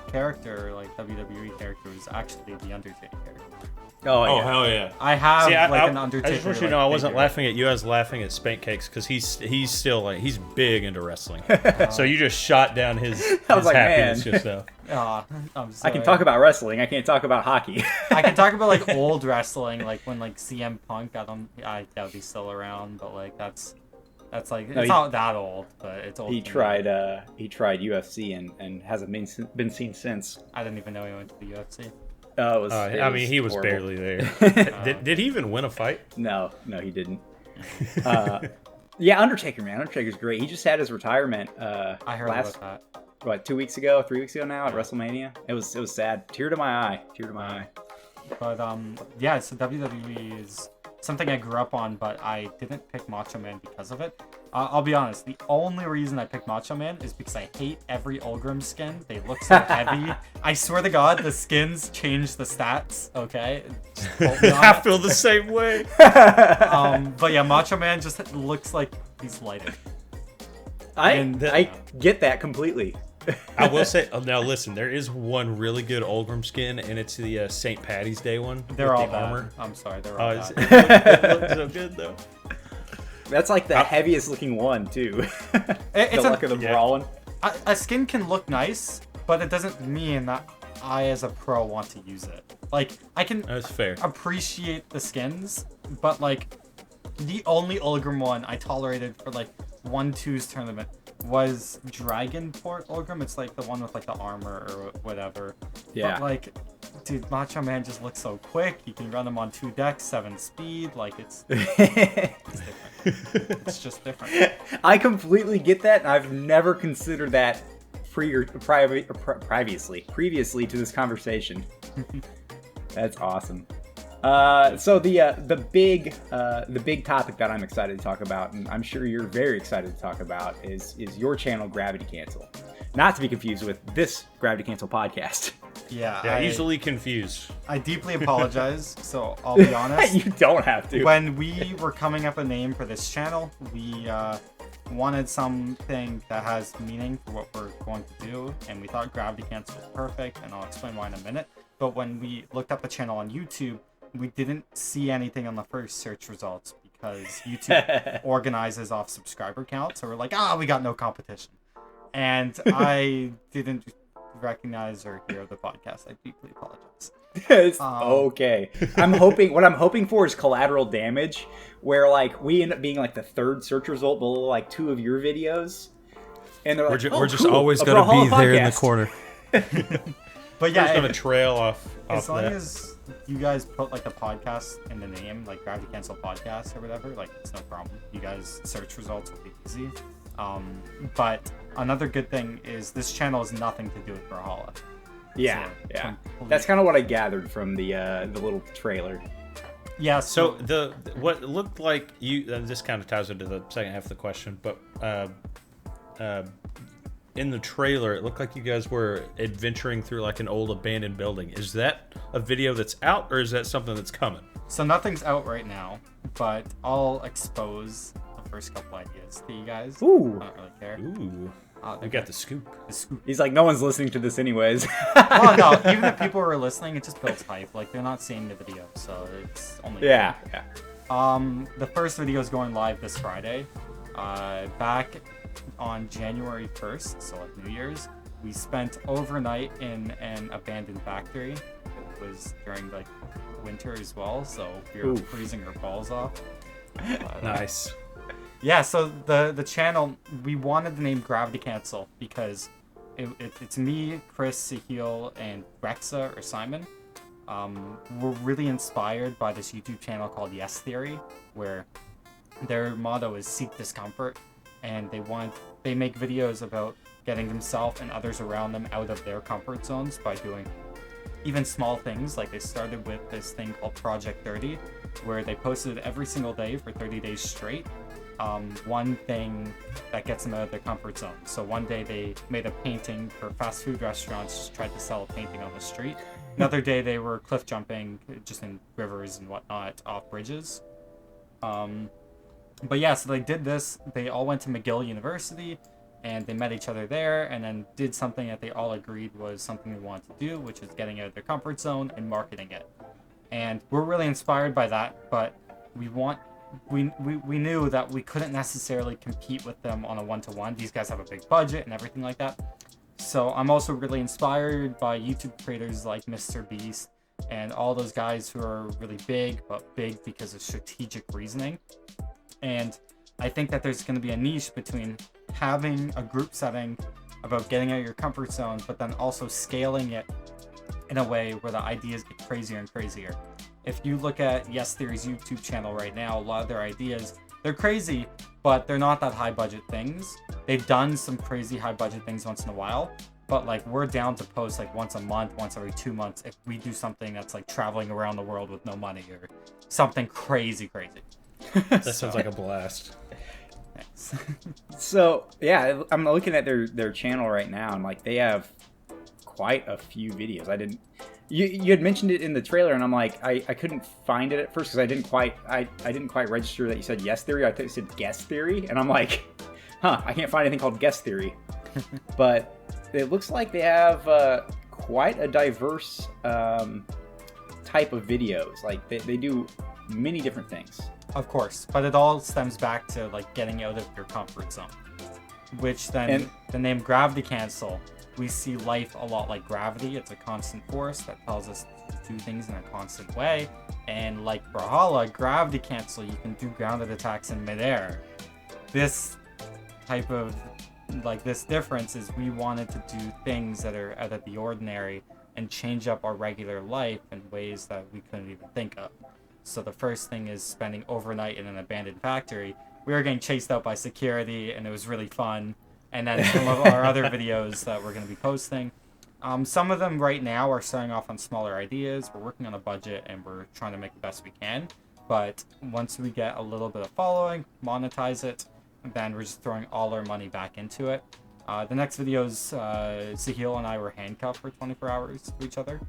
character, like WWE character, is actually the Undertaker character. Oh hell yeah! I have an Undertaker. I just want you to know I wasn't laughing at you. I was laughing at Spank Cakes because he's still like he's big into wrestling. So you just shot down his happiness just now. I'm sorry. I can talk about wrestling. I can't talk about hockey. I can talk about like old wrestling, like when like CM Punk. I doubt he's still around, but like that's like it's not that old, but it's old. He tried UFC and hasn't been seen since. I didn't even know he went to the UFC. He was horrible. barely there. Did he even win a fight? No, he didn't. Yeah, Undertaker, man. Undertaker's great. He just had his retirement. I heard about that. What, 3 weeks ago now at WrestleMania? It was sad. Tear to my eye. But so WWE is something I grew up on, but I didn't pick Macho Man because of it. I'll be honest, the only reason I picked Macho Man is because I hate every Olgrim skin. They look so heavy. I swear to God, the skins change the stats, okay? I feel the same way. But yeah, Macho Man just looks like he's lighter. I get that completely. I will say, now listen, there is one really good Olgrim skin, and it's the St. Patty's Day one. They're all the bad. armor. I'm sorry, they're all bad. It looks so good, though. That's like the heaviest looking one, too. It's the luck of the brawling. A skin can look nice, but it doesn't mean that I, as a pro, want to use it. Like, I can That's fair. appreciate the skins, but like, the only Olgrim one I tolerated for like 1-2's tournament was Dragonport Olgrim. It's like the one with like the armor or whatever. Yeah. But like, dude, Macho Man just looks so quick. You can run him on 2 decks, 7 speed. Like it's different. It's just different. I completely get that, and I've never considered that previously to this conversation. That's awesome. So the big topic that I'm excited to talk about, and I'm sure you're very excited to talk about, is your channel Gravity Cancel. Not to be confused with this Gravity Cancel podcast. Yeah, easily confused. I deeply apologize. So I'll be honest. You don't have to. When we were coming up a name for this channel, we wanted something that has meaning for what we're going to do, and we thought Gravity Cancel was perfect, and I'll explain why in a minute. But when we looked up the channel on YouTube, we didn't see anything on the first search results because YouTube organizes off subscriber count. So we're like, we got no competition. And I didn't recognize or hear the podcast. I deeply apologize. It's okay. What I'm hoping for is collateral damage, where like we end up being like the third search result below like 2 of your videos. And they're like, we're just cool, always going to be there in the corner. But yeah, It's gonna trail off as long that. as you guys put like the podcast in the name, like Gravity Cancel Podcast or whatever, like it's no problem. You guys search results will be easy. But another good thing is this channel has nothing to do with Brawlhalla. Yeah, So, yeah. completely- That's kind of what I gathered from the little trailer. Yeah. So what looked like you, and this kind of ties into the second half of the question, but in the trailer, it looked like you guys were adventuring through like an old abandoned building. Is that a video that's out, or is that something that's coming? So nothing's out right now, but I'll expose the first couple ideas to you guys. Ooh. I don't really care. Ooh, we got the scoop. The scoop. He's like, no one's listening to this anyways. Oh no, even if people are listening, it just builds hype. Like they're not seeing the video, so it's only Yeah. The first video is going live this Friday. Back on January 1st, so like New Year's, we spent overnight in an abandoned factory. It was during like winter as well, so we were Oof. freezing our balls off. Nice. Yeah, so the channel, we wanted the name Gravity Cancel because it's me, Chris, Sahil, and Rexa or Simon. We're really inspired by this YouTube channel called Yes Theory, where their motto is seek discomfort, and they make videos about getting themselves and others around them out of their comfort zones by doing even small things. Like they started with this thing called Project 30, where they posted every single day for 30 days straight one thing that gets them out of their comfort zone. So one day they made a painting for fast food restaurants, just tried to sell a painting on the street. Another day they were cliff jumping just in rivers and whatnot off bridges. But yeah, so they did this. They all went to McGill University and they met each other there and then did something that they all agreed was something they wanted to do, which is getting out of their comfort zone and marketing it. And we're really inspired by that, but we knew that we couldn't necessarily compete with them on a one-to-one. These guys have a big budget and everything like that. So I'm also really inspired by YouTube creators like Mr. Beast and all those guys who are really big, but big because of strategic reasoning. And I think that there's going to be a niche between having a group setting about getting out of your comfort zone, but then also scaling it in a way where the ideas get crazier and crazier. If you look at Yes Theory's YouTube channel right now, a lot of their ideas, they're crazy, but they're not that high budget things. They've done some crazy high budget things once in a while, but like we're down to post like once a month, once every 2 months if we do something that's like traveling around the world with no money or something crazy. That sounds like a blast. Thanks. So yeah, I'm looking at their channel right now, and like they have quite a few videos. You had mentioned it in the trailer, and I'm like, I couldn't find it at first because I didn't quite register that you said Yes Theory. I thought you said Guest Theory, and I'm like, I can't find anything called Guest Theory. But it looks like they have quite a diverse type of videos. Like they do many different things. Of course, but it all stems back to like getting out of your comfort zone, which then the name Gravity Cancel, we see life a lot like gravity. It's a constant force that tells us to do things in a constant way. And like Brawlhalla, Gravity Cancel, you can do grounded attacks in midair. This type of this difference is we wanted to do things that are out of the ordinary and change up our regular life in ways that we couldn't even think of. So the first thing is spending overnight in an abandoned factory. We were getting chased out by security, and it was really fun. And then some of our other videos that we're going to be posting. Some of them right now are starting off on smaller ideas. We're working on a budget, and we're trying to make the best we can. But once we get a little bit of following, monetize it, then we're just throwing all our money back into it. The next videos, Sahil and I were handcuffed for 24 hours to each other.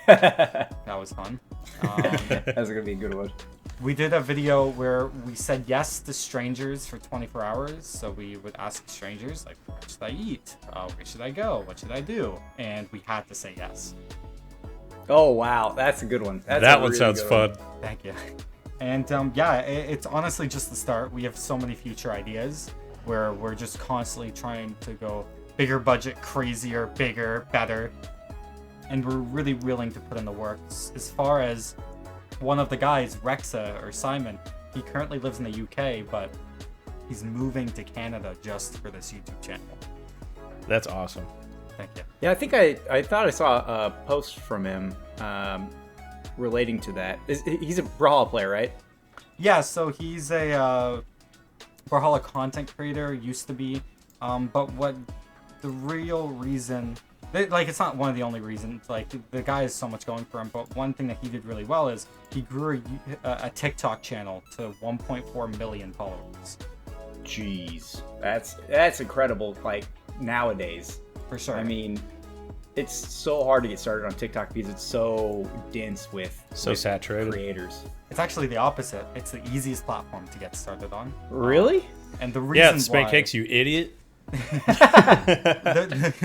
That was fun. That's gonna be a good one. We did a video where we said yes to strangers for 24 hours. So we would ask strangers, like, what should I eat? Where should I go? What should I do? And we had to say yes. Oh, wow. That's a good one. That one sounds fun. Thank you. And yeah, it's honestly just the start. We have so many future ideas where we're just constantly trying to go bigger budget, crazier, bigger, better. And we're really willing to put in the work. As far as one of the guys, Rexa or Simon, he currently lives in the UK, but he's moving to Canada just for this YouTube channel. That's awesome. Thank you. Yeah, I think I thought I saw a post from him relating to that. He's a Brawlhalla player, right? Yeah, so he's a Brawlhalla content creator, used to be. But what the real reason, like, it's not one of the only reasons. Like, the guy has so much going for him. But one thing that he did really well is he grew a TikTok channel to 1.4 million followers. Jeez, that's incredible. Like, nowadays, For sure. I mean, it's so hard to get started on TikTok because it's so dense with saturated creators. It's actually the opposite. It's the easiest platform to get started on. Really? And the reason Spank why, Cakes, you idiot.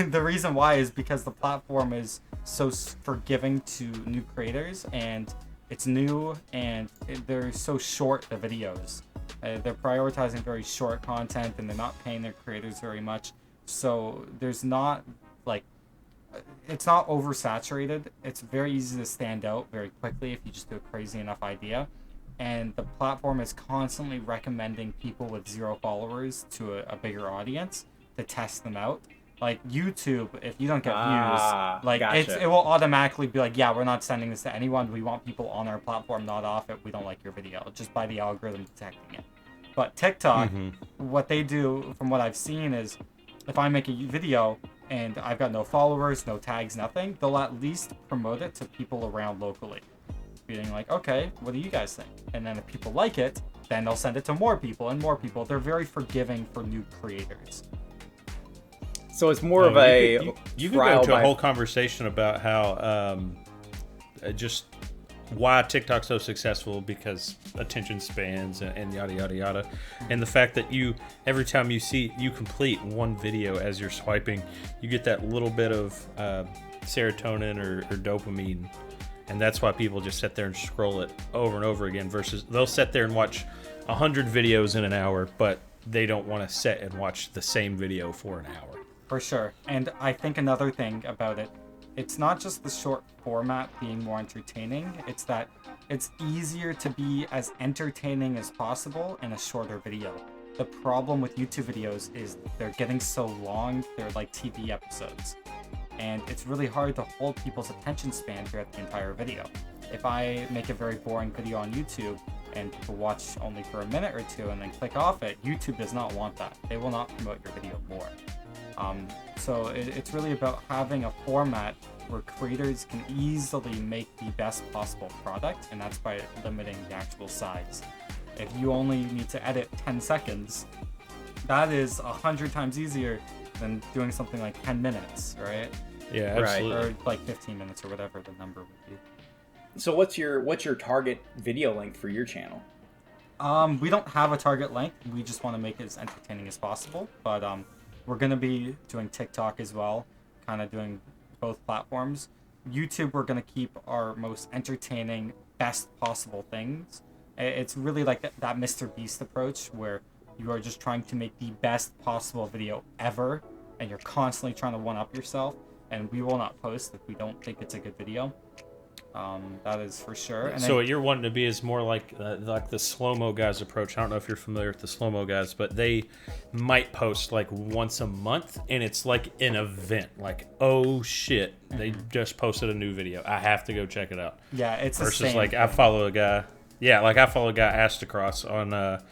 the reason why is because the platform is so forgiving to new creators, and it's new, and they're so short, the videos. They're prioritizing very short content, and they're not paying their creators very much. So there's not, like, it's not oversaturated. It's very easy to stand out very quickly if you just do a crazy enough idea. And the platform is constantly recommending people with 0 followers to a bigger audience to test them out. Like YouTube, if you don't get views, like, gotcha. it will automatically be like, yeah, we're not sending this to anyone. We want people on our platform, not off it. We don't like your video, just by the algorithm detecting it. But TikTok, what they do, from what I've seen, is if I make a video and I've got no followers, no tags, nothing, they'll at least promote it to people around locally. Being like, okay, what do you guys think? And then if people like it, then they'll send it to more people and more people. They're very forgiving for new creators. So it's more of a you could go into a whole conversation about how just why TikTok's so successful, because attention spans and yada yada yada, and the fact that you, every time you complete one video as you're swiping, you get that little bit of serotonin or dopamine, and that's why people just sit there and scroll it over and over again, versus they'll sit there and watch 100 videos in an hour, but they don't want to sit and watch the same video for an hour. For sure. And I think another thing about it, it's not just the short format being more entertaining, it's that it's easier to be as entertaining as possible in a shorter video. The problem with YouTube videos is they're getting so long, they're like TV episodes. And it's really hard to hold people's attention span throughout the entire video. If I make a very boring video on YouTube and people watch only for a minute or two and then click off it, YouTube does not want that. They will not promote your video more. So it's really about having a format where creators can easily make the best possible product, and that's by limiting the actual size. If you only need to edit 10 seconds, that is 100 times easier than doing something like 10 minutes, right? Yeah, absolutely. Or like 15 minutes or whatever the number would be. So what's your target video length for your channel? We don't have a target length. We just want to make it as entertaining as possible. But we're going to be doing TikTok as well, kind of doing both platforms. YouTube, we're going to keep our most entertaining, best possible things. It's really like that Mr. Beast approach, where you are just trying to make the best possible video ever, and you're constantly trying to one-up yourself, and we will not post if we don't think it's a good video. That is for sure. And so what you're wanting to be is more like the slow-mo guys approach. I don't know if you're familiar with the slow-mo guys, but they might post like once a month, and it's like an event. Like, oh shit, they just posted a new video. I have to go check it out. Yeah, it's the versus same like thing. I follow a guy. Yeah, like I follow a guy Astacross on.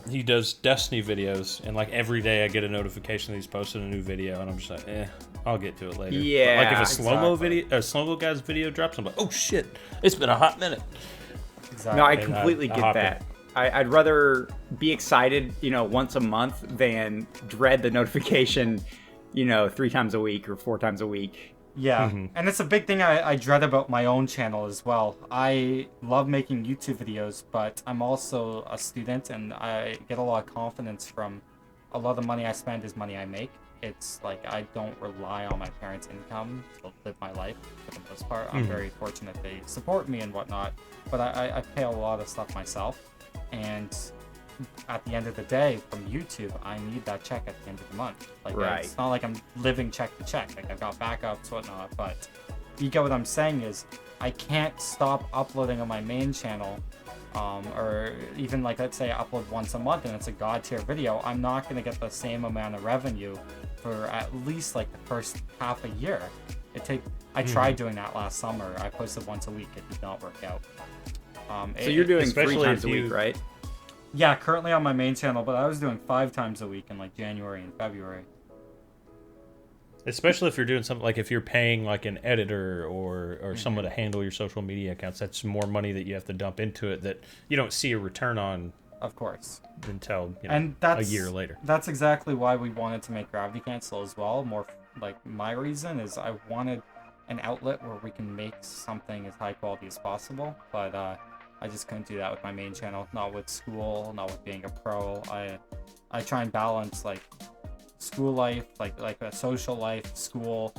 He does Destiny videos, and like every day I get a notification that he's posting a new video, and I'm just like, I'll get to it later. Yeah, but like if a slow-mo guy's video drops, I'm like, oh shit, it's been a hot minute. Exactly. No, I completely get hop that. I'd rather be excited, once a month than dread the notification, 3 times a week or 4 times a week. Yeah, and it's a big thing I dread about my own channel as well. I love making YouTube videos, but I'm also a student, and I get a lot of confidence from a lot of the money I spend is money I make. It's like I don't rely on my parents' income to live my life for the most part. I'm very fortunate they support me and whatnot, but I pay a lot of stuff myself, and at the end of the day, from YouTube, I need that check at the end of the month. Like, right. It's not like I'm living check to check. Like, I've got backups, whatnot, but you get what I'm saying is I can't stop uploading on my main channel, or even like, let's say I upload once a month and it's a god tier video. I'm not going to get the same amount of revenue for at least like the first half a year. I tried doing that last summer. I posted once a week. It did not work out. So you're doing 3 times a week, right? Yeah, currently on my main channel, but I was doing 5 times a week in like January and February. Especially if you're doing something like if you're paying like an editor or someone to handle your social media accounts, that's more money that you have to dump into it that you don't see a return on. Of course. Until a year later. That's exactly why we wanted to make Gravity Cancel as well. More like my reason is I wanted an outlet where we can make something as high quality as possible, but I just couldn't do that with my main channel. Not with school, not with being a pro. I try and balance like school life, like a social life, school,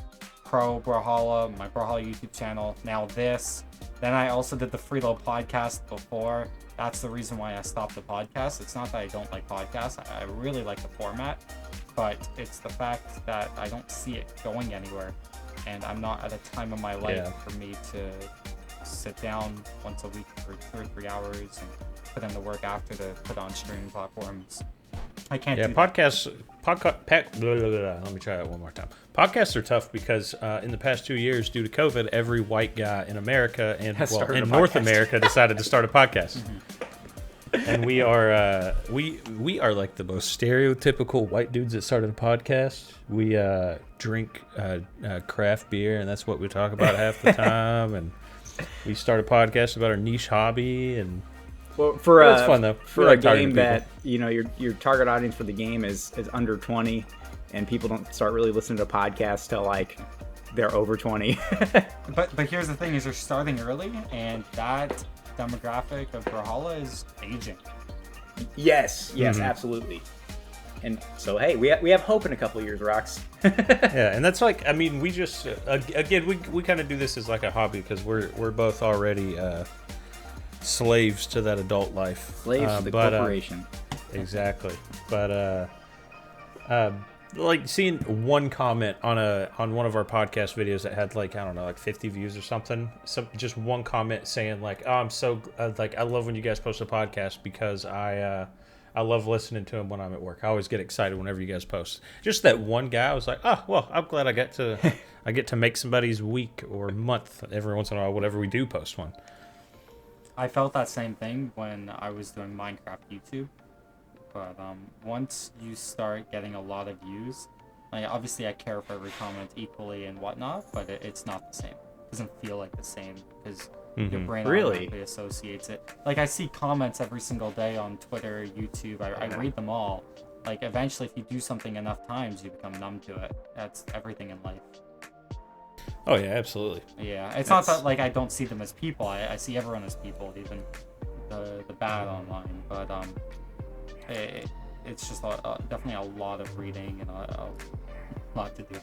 pro, Brawlhalla, my Brawlhalla YouTube channel, now this. Then I also did the Freelo podcast before. That's the reason why I stopped the podcast. It's not that I don't like podcasts. I really like the format, but it's the fact that I don't see it going anywhere. And I'm not at a time in my life for me to sit down once a week for 2 or 3 hours and put in the work after to put on streaming platforms. I can't do podcasts. Let me try that one more time. Podcasts are tough because in the past 2 years, due to COVID, every white guy in America and in North America decided to start a podcast. And we are like the most stereotypical white dudes that started a podcast. We drink craft beer, and that's what we talk about half the time. And we start a podcast about our niche hobby. And well, it's fun though. For a game that your target audience for the game is under 20, and people don't start really listening to podcasts till like they're over 20. But here's the thing: is they're starting early, and that demographic of Brawlhalla is aging. Yes, absolutely. And so, hey, we have hope in a couple of years, Rox. Yeah, and that's like, I mean, we just again we kind of do this as like a hobby because we're both already slaves to that adult life. Slaves to the corporation. Exactly, but like seeing one comment on one of our podcast videos that had like, I don't know, like 50 views or something. Just one comment saying like, "Oh, I'm so I love when you guys post a podcast because I love listening to them when I'm at work. I always get excited whenever you guys post." Just that one guy, I was like, "Oh, well, I'm glad I get to make somebody's week or month every once in a while whenever we do post one." I felt that same thing when I was doing Minecraft YouTube. But once you start getting a lot of views, like obviously I care for every comment equally and whatnot, but it's not the same. It doesn't feel like the same because your brain automatically associates it. Like I see comments every single day on Twitter, YouTube. I read them all. Like eventually, if you do something enough times, you become numb to it. That's everything in life. Oh yeah, absolutely. Yeah, it's not that like I don't see them as people. I see everyone as people, even the bad online. But it's just definitely a lot of reading and a lot to do.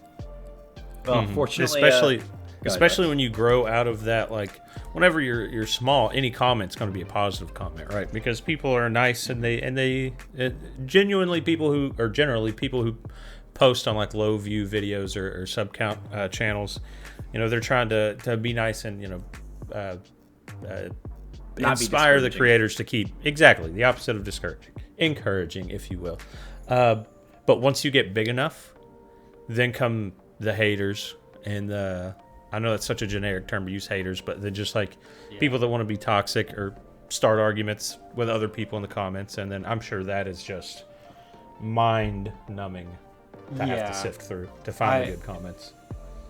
Well, fortunately, especially when you grow out of that, like whenever you're small, any comment's going to be a positive comment, right? Because people are nice and they genuinely generally people who post on like low view videos or sub count channels, they're trying to be nice and inspire the creators to keep exactly the opposite of discouraging. Encouraging, if you will. But once you get big enough, then come the haters and I know that's such a generic term to use, haters, but they're just like people that want to be toxic or start arguments with other people in the comments, and then I'm sure that is just mind numbing to have to sift through to find the good comments.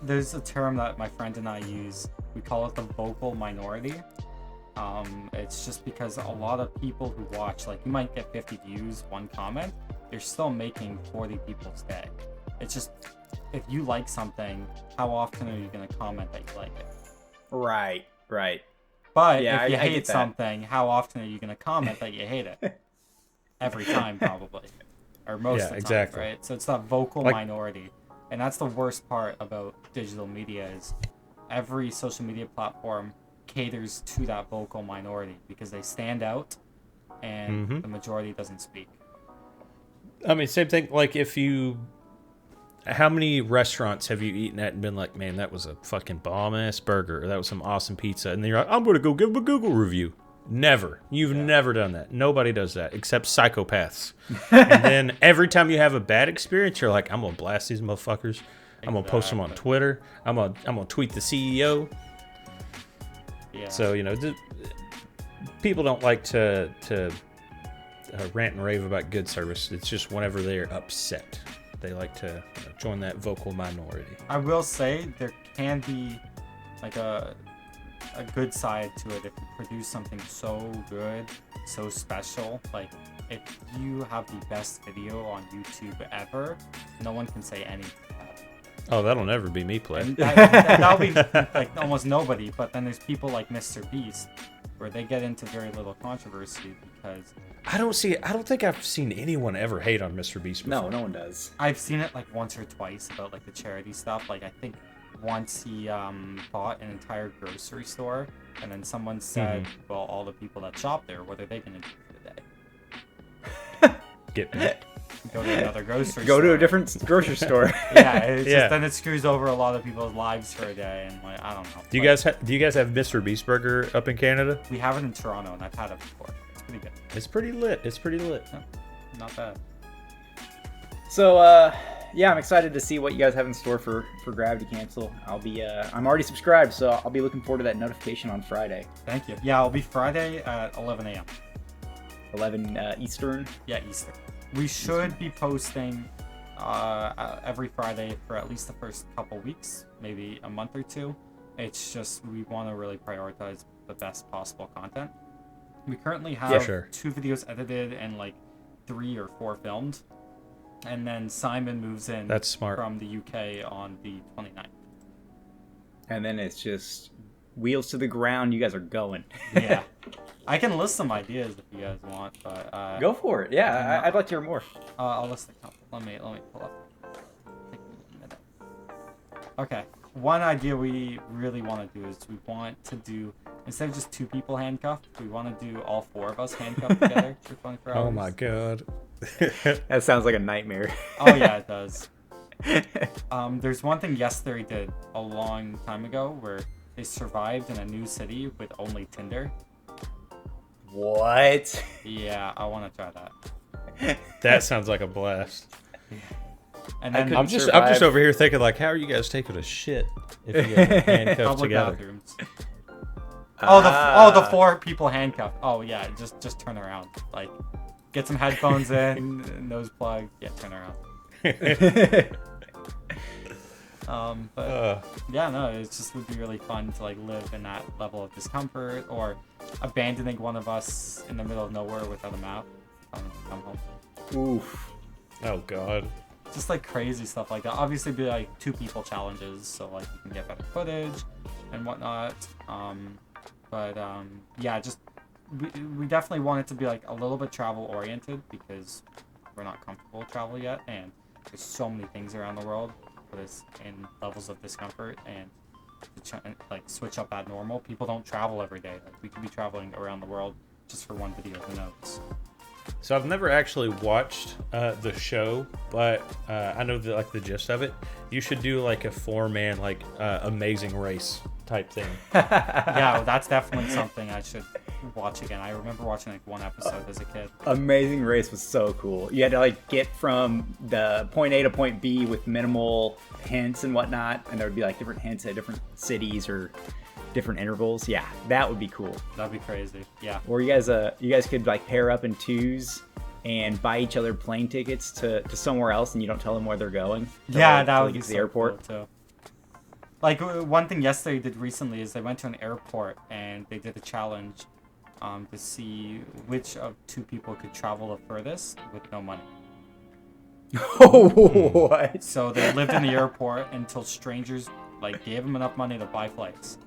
There's a term that my friend and I use. We call it the vocal minority. It's just because a lot of people who watch, like you might get 50 views, one comment, you're still making 40 people's day. It's just, if you like something, how often are you going to comment that you like it? Right. But if you hate something, how often are you going to comment that you hate it? Every time, probably. Or most of the time, exactly. Right? So it's that vocal minority. And that's the worst part about digital media is every social media platform caters to that vocal minority because they stand out and the majority doesn't speak. I mean, same thing. Like how many restaurants have you eaten at and been like, man, that was a fucking bomb ass burger, or that was some awesome pizza, and then you're like, I'm gonna go give them a Google review. Never. You've never done that. Nobody does that except psychopaths. And then every time you have a bad experience, you're like, I'm going to blast these motherfuckers. I'm going to post them on Twitter. I'm going to tweet the CEO. Yeah. So, people don't like to rant and rave about good service. It's just whenever they're upset, they like to join that vocal minority. I will say there can be like a good side to it if you produce something so good, so special. Like if you have the best video on YouTube ever, no one can say anything about it. Oh, that'll never be me, Play. That'll be like almost nobody. But then there's people like Mr. Beast, where they get into very little controversy because I don't think I've seen anyone ever hate on Mr. Beast before. No one does. I've seen it like once or twice about like the charity stuff. Like I think once he bought an entire grocery store, and then someone said, well, all the people that shop there, what are they going to do for the day? Get me. Go to another grocery store. Go to a different grocery store. Yeah, it's just, then it screws over a lot of people's lives for a day, and like, I don't know. Do you guys have Mr. Beast Burger up in Canada? We have it in Toronto, and I've had it before. It's pretty good. It's pretty lit. No, not bad. So, yeah, I'm excited to see what you guys have in store for Gravity Cancel. I'm already subscribed, so I'll be looking forward to that notification on Friday. Thank you. Yeah, it'll be Friday at 11 a.m. 11 Eastern. Yeah, Eastern. We should be posting every Friday for at least the first couple weeks, maybe a month or two. It's just we want to really prioritize the best possible content. We currently have 2 videos edited and like 3 or 4 filmed. And then Simon moves in That's smart. from the UK on the 29th. And then it's just wheels to the ground. You guys are going. Yeah. I can list some ideas if you guys want, but go for it. Yeah, I'd like to hear more. I'll list a couple. Let me pull up. Take me a minute. Okay. One idea we really want to do is we want to do, instead of just 2 people handcuffed, we want to do all 4 of us handcuffed together for 24 hours. Oh my god. That sounds like a nightmare. Oh yeah, it does. There's one thing Yes Theory did a long time ago where they survived in a new city with only Tinder. What? Yeah, I want to try that. That sounds like a blast. Yeah. And then I'm just over here thinking like, how are you guys taking a shit if you guys are handcuffed public together? bathrooms. The 4 people handcuffed. Oh yeah, just turn around. Like, get some headphones in, nose plug. Yeah, turn around. Yeah, no, it just would be really fun to like live in that level of discomfort, or abandoning one of us in the middle of nowhere without a map. Come home. Oof. Oh god. Just like crazy stuff like that. Obviously, be like 2 people challenges, so like you can get better footage and whatnot. Yeah, just we definitely want it to be like a little bit travel oriented because we're not comfortable with travel yet, and there's so many things around the world put us in levels of discomfort, and to like switch up that normal. People don't travel every day. Like, we could be traveling around the world just for one video. Who knows? So I've never actually watched the show, but I know the gist of it. You should do like a 4-man Amazing Race type thing. Yeah, that's definitely something I should watch again. I remember watching like 1 episode as a kid. Amazing Race was so cool. You had to like get from the point A to point B with minimal hints and whatnot, and there would be like different hints at different cities or different intervals. Yeah, that would be cool. That'd be crazy. Yeah. Or you guys could like pair up in 2s and buy each other plane tickets to somewhere else, and you don't tell them where they're going. That would be the so airport cool too. Like one thing yesterday did recently is they went to an airport and they did a challenge to see which of 2 people could travel the furthest with no money. Oh, what? So they lived in the airport until strangers like gave them enough money to buy flights.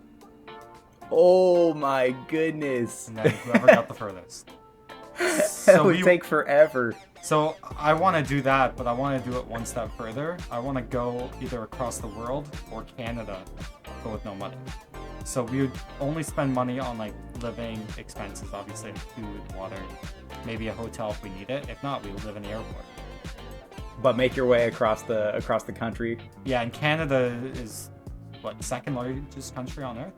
Oh my goodness. And then whoever got the furthest. That would take forever. So I want to do that, but I want to do it one step further. I want to go either across the world or Canada, but with no money. So we would only spend money on like living expenses, obviously food, water, maybe a hotel if we need it. If not, we would live in the airport. But make your way across the country. Yeah, and Canada is what, 2nd largest country on Earth?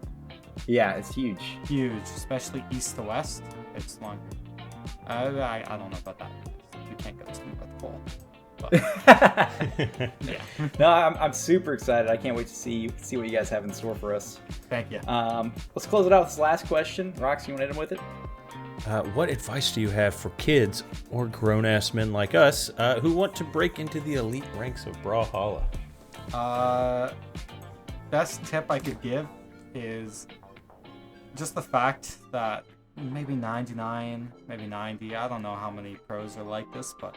Yeah, it's huge. Huge, especially east to west. It's longer. I don't know about that. You can't go to the North Pole. But, yeah. No, I'm super excited. I can't wait to see what you guys have in store for us. Thank you. Let's close it out with this last question. Rox, you want to hit him with it? What advice do you have for kids or grown-ass men like us who want to break into the elite ranks of Brawlhalla? Best tip I could give is just the fact that maybe 99, maybe 90, I don't know how many pros are like this, but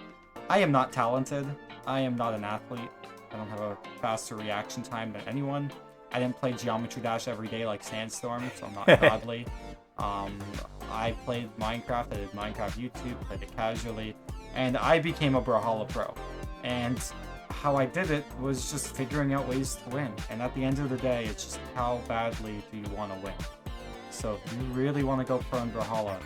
I am not talented. I am not an athlete. I don't have a faster reaction time than anyone. I didn't play Geometry Dash every day like Sandstorm, so I'm not godly. I played Minecraft. I did Minecraft YouTube, played it casually, and I became a Brawlhalla pro. And how I did it was just figuring out ways to win. And at the end of the day, it's just how badly do you want to win. So if you really want to go pro in Brawlhalla,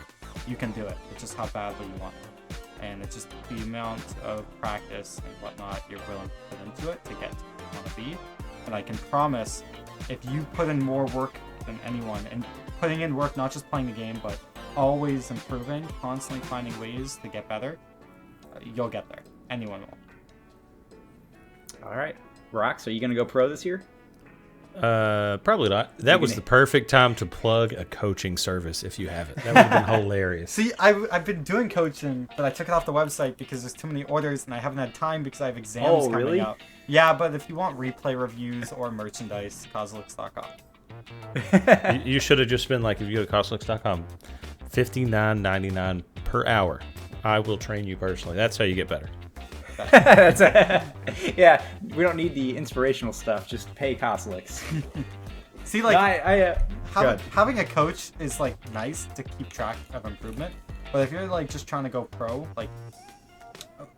you can do it. It's just how badly you want it. And it's just the amount of practice and whatnot you're willing to put into it to get to where you want to be. And I can promise, if you put in more work than anyone, and putting in work, not just playing the game, but always improving, constantly finding ways to get better, you'll get there. Anyone will. All right. Rox, are you going to go pro this year? Probably not. That was the perfect time to plug a coaching service if you haven't. That would have been hilarious. See, I've been doing coaching, but I took it off the website because there's too many orders and I haven't had time because I have exams coming up. Yeah, but if you want replay reviews or merchandise, Cosolix.com. You should have just been like, if you go to Cosolix.com, $59.99 per hour. I will train you personally. That's how you get better. Yeah, we don't need the inspirational stuff. Just pay Cosolix. See, like, no, having a coach is like nice to keep track of improvement. But if you're like just trying to go pro, like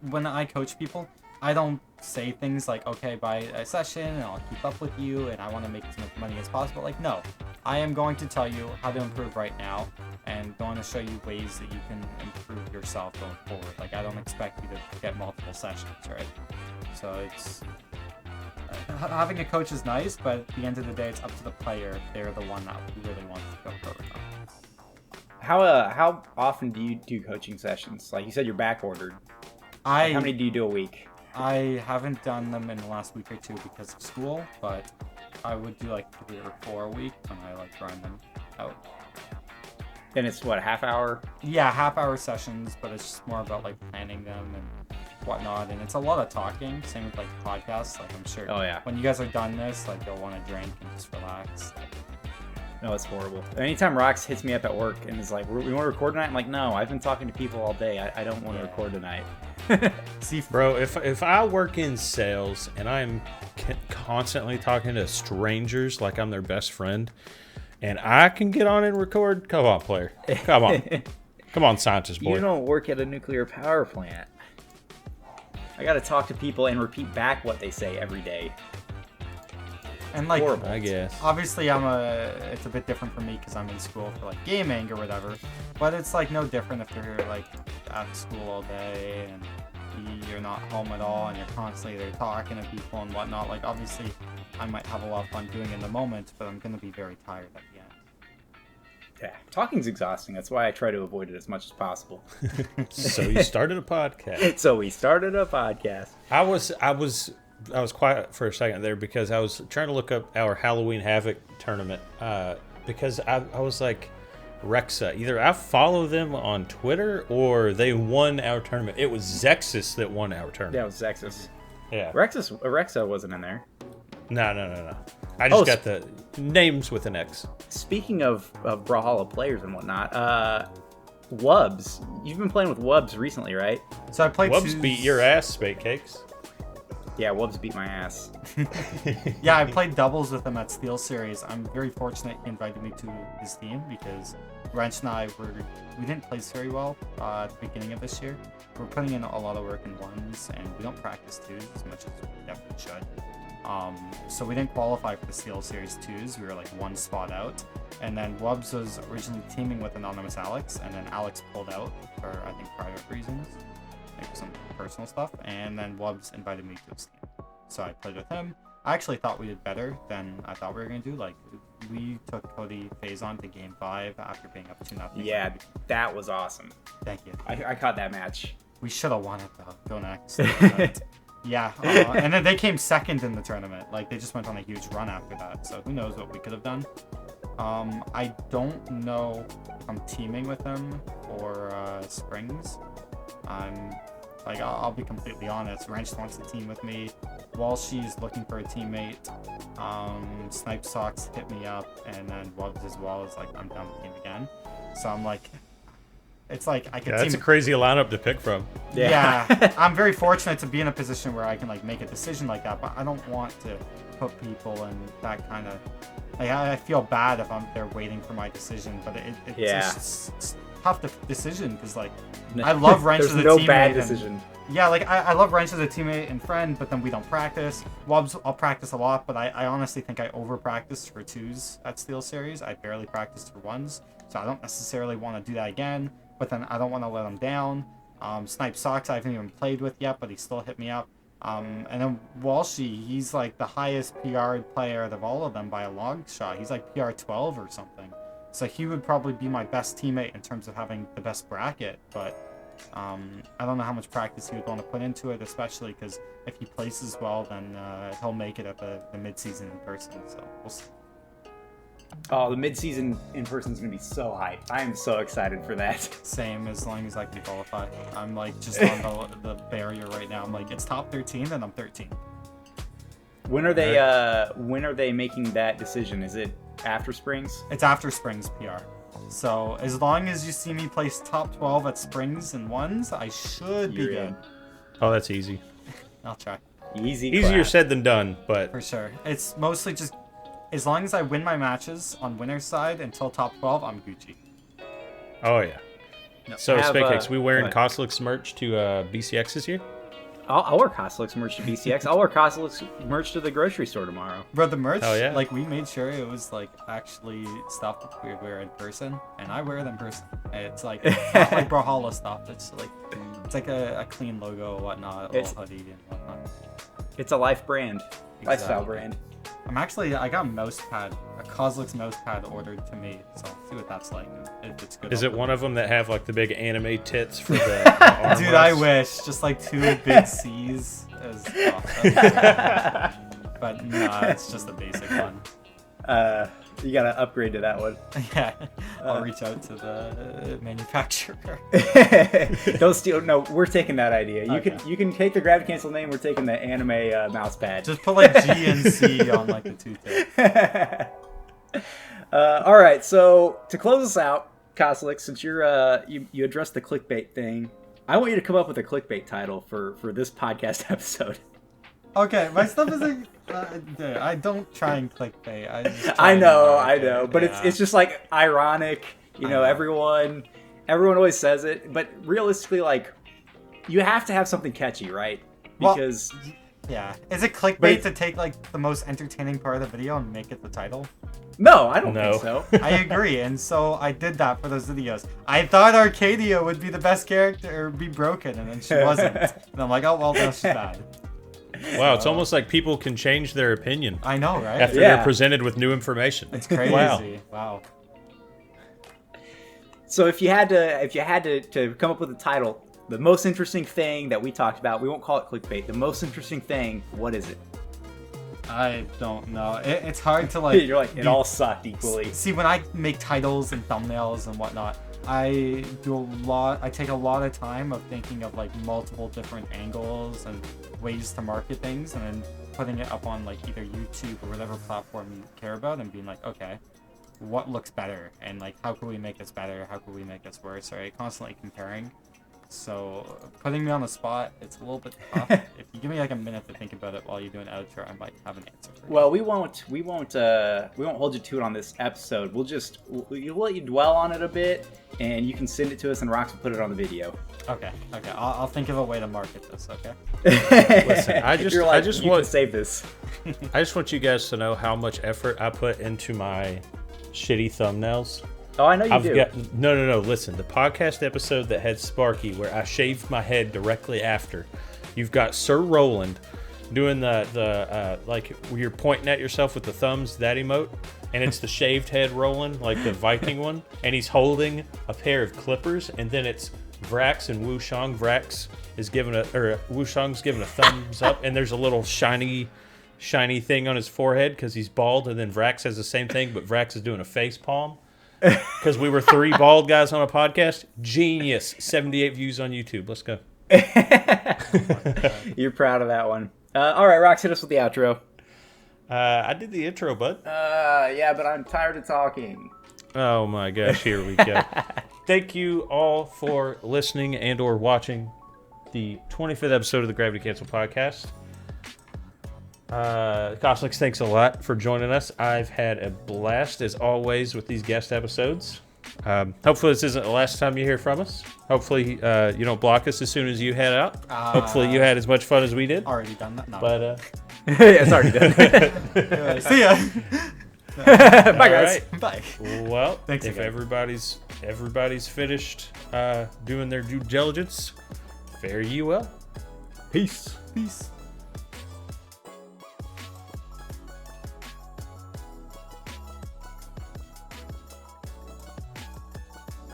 when I coach people, I don't say things like, okay, buy a session and I'll keep up with you and I want to make as much money as possible. Like, no, I am going to tell you how to improve right now and going to show you ways that you can improve yourself going forward. Like, I don't expect you to get multiple sessions, right? So it's having a coach is nice, but at the end of the day, it's up to the player if they're the one that really wants to go pro or not. How often do you do coaching sessions? Like you said, you're back ordered. How many do you do a week? I haven't done them in the last week or two because of school, but I would do like 3 or 4 a week when I like grind them out. And it's what, half hour? Yeah, half-hour sessions, but it's just more about like planning them and whatnot. And it's a lot of talking. Same with like podcasts. Like I'm sure. Oh yeah. When you guys are done this, like you'll want to drink and just relax. No, it's horrible. Anytime Rox hits me up at work and is like, "We want to record tonight," I'm like, "No, I've been talking to people all day. I don't want to record tonight." See, bro, if I work in sales and I'm constantly talking to strangers like I'm their best friend, and I can get on and record, come on, player, come on, scientist boy. You don't work at a nuclear power plant. I got to talk to people and repeat back what they say every day. And like, horrible. I guess. Obviously, it's a bit different for me because I'm in school for like gaming or whatever. But it's like no different if you're like at school all day and you're not home at all and you're constantly there talking to people and whatnot. Like obviously, I might have a lot of fun doing it in the moment, but I'm gonna be very tired at the end. Yeah, talking's exhausting. That's why I try to avoid it as much as possible. So you started a podcast. So we started a podcast. I was quiet for a second there because I was trying to look up our Halloween Havoc tournament because I was like, Rexa, either I follow them on Twitter or they won our tournament. It was Zexus that won our tournament. Yeah, it was Zexus. Yeah. Rexa wasn't in there. No. I just got the names with an X. Speaking of Brawlhalla players and whatnot, Wubs. You've been playing with Wubs recently, right? So I played Wubs beat your ass, Spade Cakes. Yeah, Wubs beat my ass. Yeah, I played doubles with him at Steel Series. I'm very fortunate he invited me to his team because Wrench and I we didn't place very well at the beginning of this year. We're putting in a lot of work in ones and we don't practice twos as much as we definitely should. So we didn't qualify for the Steel Series 2s. We were like one spot out. And then Wubs was originally teaming with Anonymous Alex, and then Alex pulled out for, I think, private reasons, like some personal stuff. And then Wubs invited me to his team. So I played with him. I actually thought we did better than I thought we were going to do. Like, we took Cody Faison to game 5 after being up 2-0. Yeah, that was awesome. Thank you. I caught that match. We should have won it though. Go next. Yeah, and then they came second in the tournament. Like, they just went on a huge run after that. So who knows what we could have done. I don't know if I'm teaming with him or Springs. I'll be completely honest. Wrench wants to team with me. Walshy's looking for a teammate. Snipe Socks hit me up, and then Wubbs as well is like, I'm down the team again. So I'm like, it's like I could. Yeah, that's a crazy lineup to pick from. Yeah, I'm very fortunate to be in a position where I can like make a decision like that, but I don't want to put people in that kind of. Like, I feel bad if they're waiting for my decision, but it's a tough decision because like I love Wrench as a teammate. There's no bad decision. Yeah, like I love Wrench as a teammate and friend, but then we don't practice. Wubbs, I'll practice a lot, but I honestly think I over practiced for 2s at Steel Series. I barely practiced for 1s, so I don't necessarily want to do that again. But then I don't want to let him down. Snipe Socks I haven't even played with yet, but he still hit me up. And then Walshy, he's like the highest PR player out of all of them by a long shot. He's like PR 12 or something. So he would probably be my best teammate in terms of having the best bracket, but I don't know how much practice he would want to put into it, especially because if he places well, then he'll make it at the mid-season in person, so we'll see. Oh, the mid-season in person is going to be so hype. I am so excited for that. Same, as long as I can qualify. I'm like just on the barrier right now. I'm like, it's top 13, then I'm 13. When are they making that decision? Is it after Springs? It's after Springs PR. So as long as you see me place top 12 at Springs and 1s, I should be good. Oh, that's easy. I'll try. Easier said than done, but for sure. It's mostly just as long as I win my matches on winner's side until top 12, I'm Gucci. Oh yeah. No. So Spancakes, we wearing Cosolix merch to BCX this year? I'll wear Cosolix merch to BCX. I'll wear Cosolix merch to the grocery store tomorrow. Bro, the merch, yeah. like, we made sure it was, like, actually stuff that we would wear in person, and I wear it in person. It's, like, not like Brawlhalla stuff. It's, like a clean logo and whatnot, a little hoodie and whatnot. It's a life brand. Exactly. Lifestyle brand. I got a mouse pad, a Cosolix mouse pad ordered to me, so I'll see what that's like. If it's good. Is it one of them that have like the big anime tits for the arm Dude, rest? I wish. Just like 2 big C's. But nah, it's just a basic one. You gotta upgrade to that one. Yeah, I'll reach out to the manufacturer. Don't steal. No, we're taking that idea. You can take the Gravity Cancel name. We're taking the anime mouse pad. Just put like G and C on like the 2 tip. All right. So to close us out, Cosolix, since you addressed the clickbait thing, I want you to come up with a clickbait title for this podcast episode. Okay, my stuff isn't. I don't try and clickbait. I know, but yeah. It's just like ironic. You know, everyone always says it, but realistically, like, you have to have something catchy, right? Because yeah, is it clickbait to take like the most entertaining part of the video and make it the title? No, I don't think so. I agree, and so I did that for those videos. I thought Arcadia would be the best character or be broken, and then she wasn't. And I'm like, oh well, that's bad. Wow, it's almost like people can change their opinion. I know, right? After they're presented with new information. It's crazy. Wow. So if you had to come up with a title, the most interesting thing that we talked about, we won't call it clickbait. The most interesting thing, what is it? I don't know. It's hard to like. You're like, it all sucked equally. See, when I make titles and thumbnails and whatnot, I take a lot of time of thinking of like multiple different angles and ways to market things, and then putting it up on like either YouTube or whatever platform you care about, and being like, okay, what looks better, and like how can we make this better? How can we make this worse? Right? Constantly comparing. So putting me on the spot, it's a little bit tough. If you give me like a minute to think about it while you do an outro, I might have an answer for you. Well, we won't hold you to it on this episode. We'll let you dwell on it a bit, and you can send it to us, and Rox will put it on the video. Okay. I'll think of a way to market this. Okay. Listen, I just want to save this. I just want you guys to know how much effort I put into my shitty thumbnails. Oh, I know you do. No. Listen, the podcast episode that had Sparky, where I shaved my head directly after. You've got Sir Roland doing the like where you're pointing at yourself with the thumbs, that emote. and it's the shaved head rolling, like the Viking one, and he's holding a pair of clippers, and then it's Vrax and Wushang. Wushang's giving a thumbs up, and there's a little shiny thing on his forehead because he's bald, and then Vrax has the same thing, but Vrax is doing a face palm. Because we were 3 bald guys on a podcast. Genius. 78 views on YouTube. Let's go. You're proud of that one. All right, Rox, hit us with the outro. I did the intro, bud. Yeah, but I'm tired of talking. Oh my gosh, here we go. Thank you all for listening and or watching the 25th episode of the Gravity Cancel podcast. Cosolix, thanks a lot for joining us. I've had a blast, as always, with these guest episodes. Hopefully this isn't the last time you hear from us. Hopefully you don't block us as soon as you head out. Hopefully you had as much fun as we did. Already done that? No. But yeah, it's already done. See ya. Bye, guys. Right. Bye. Well, Thanks if again. everybody's finished doing their due diligence, fare you well. Peace. Peace.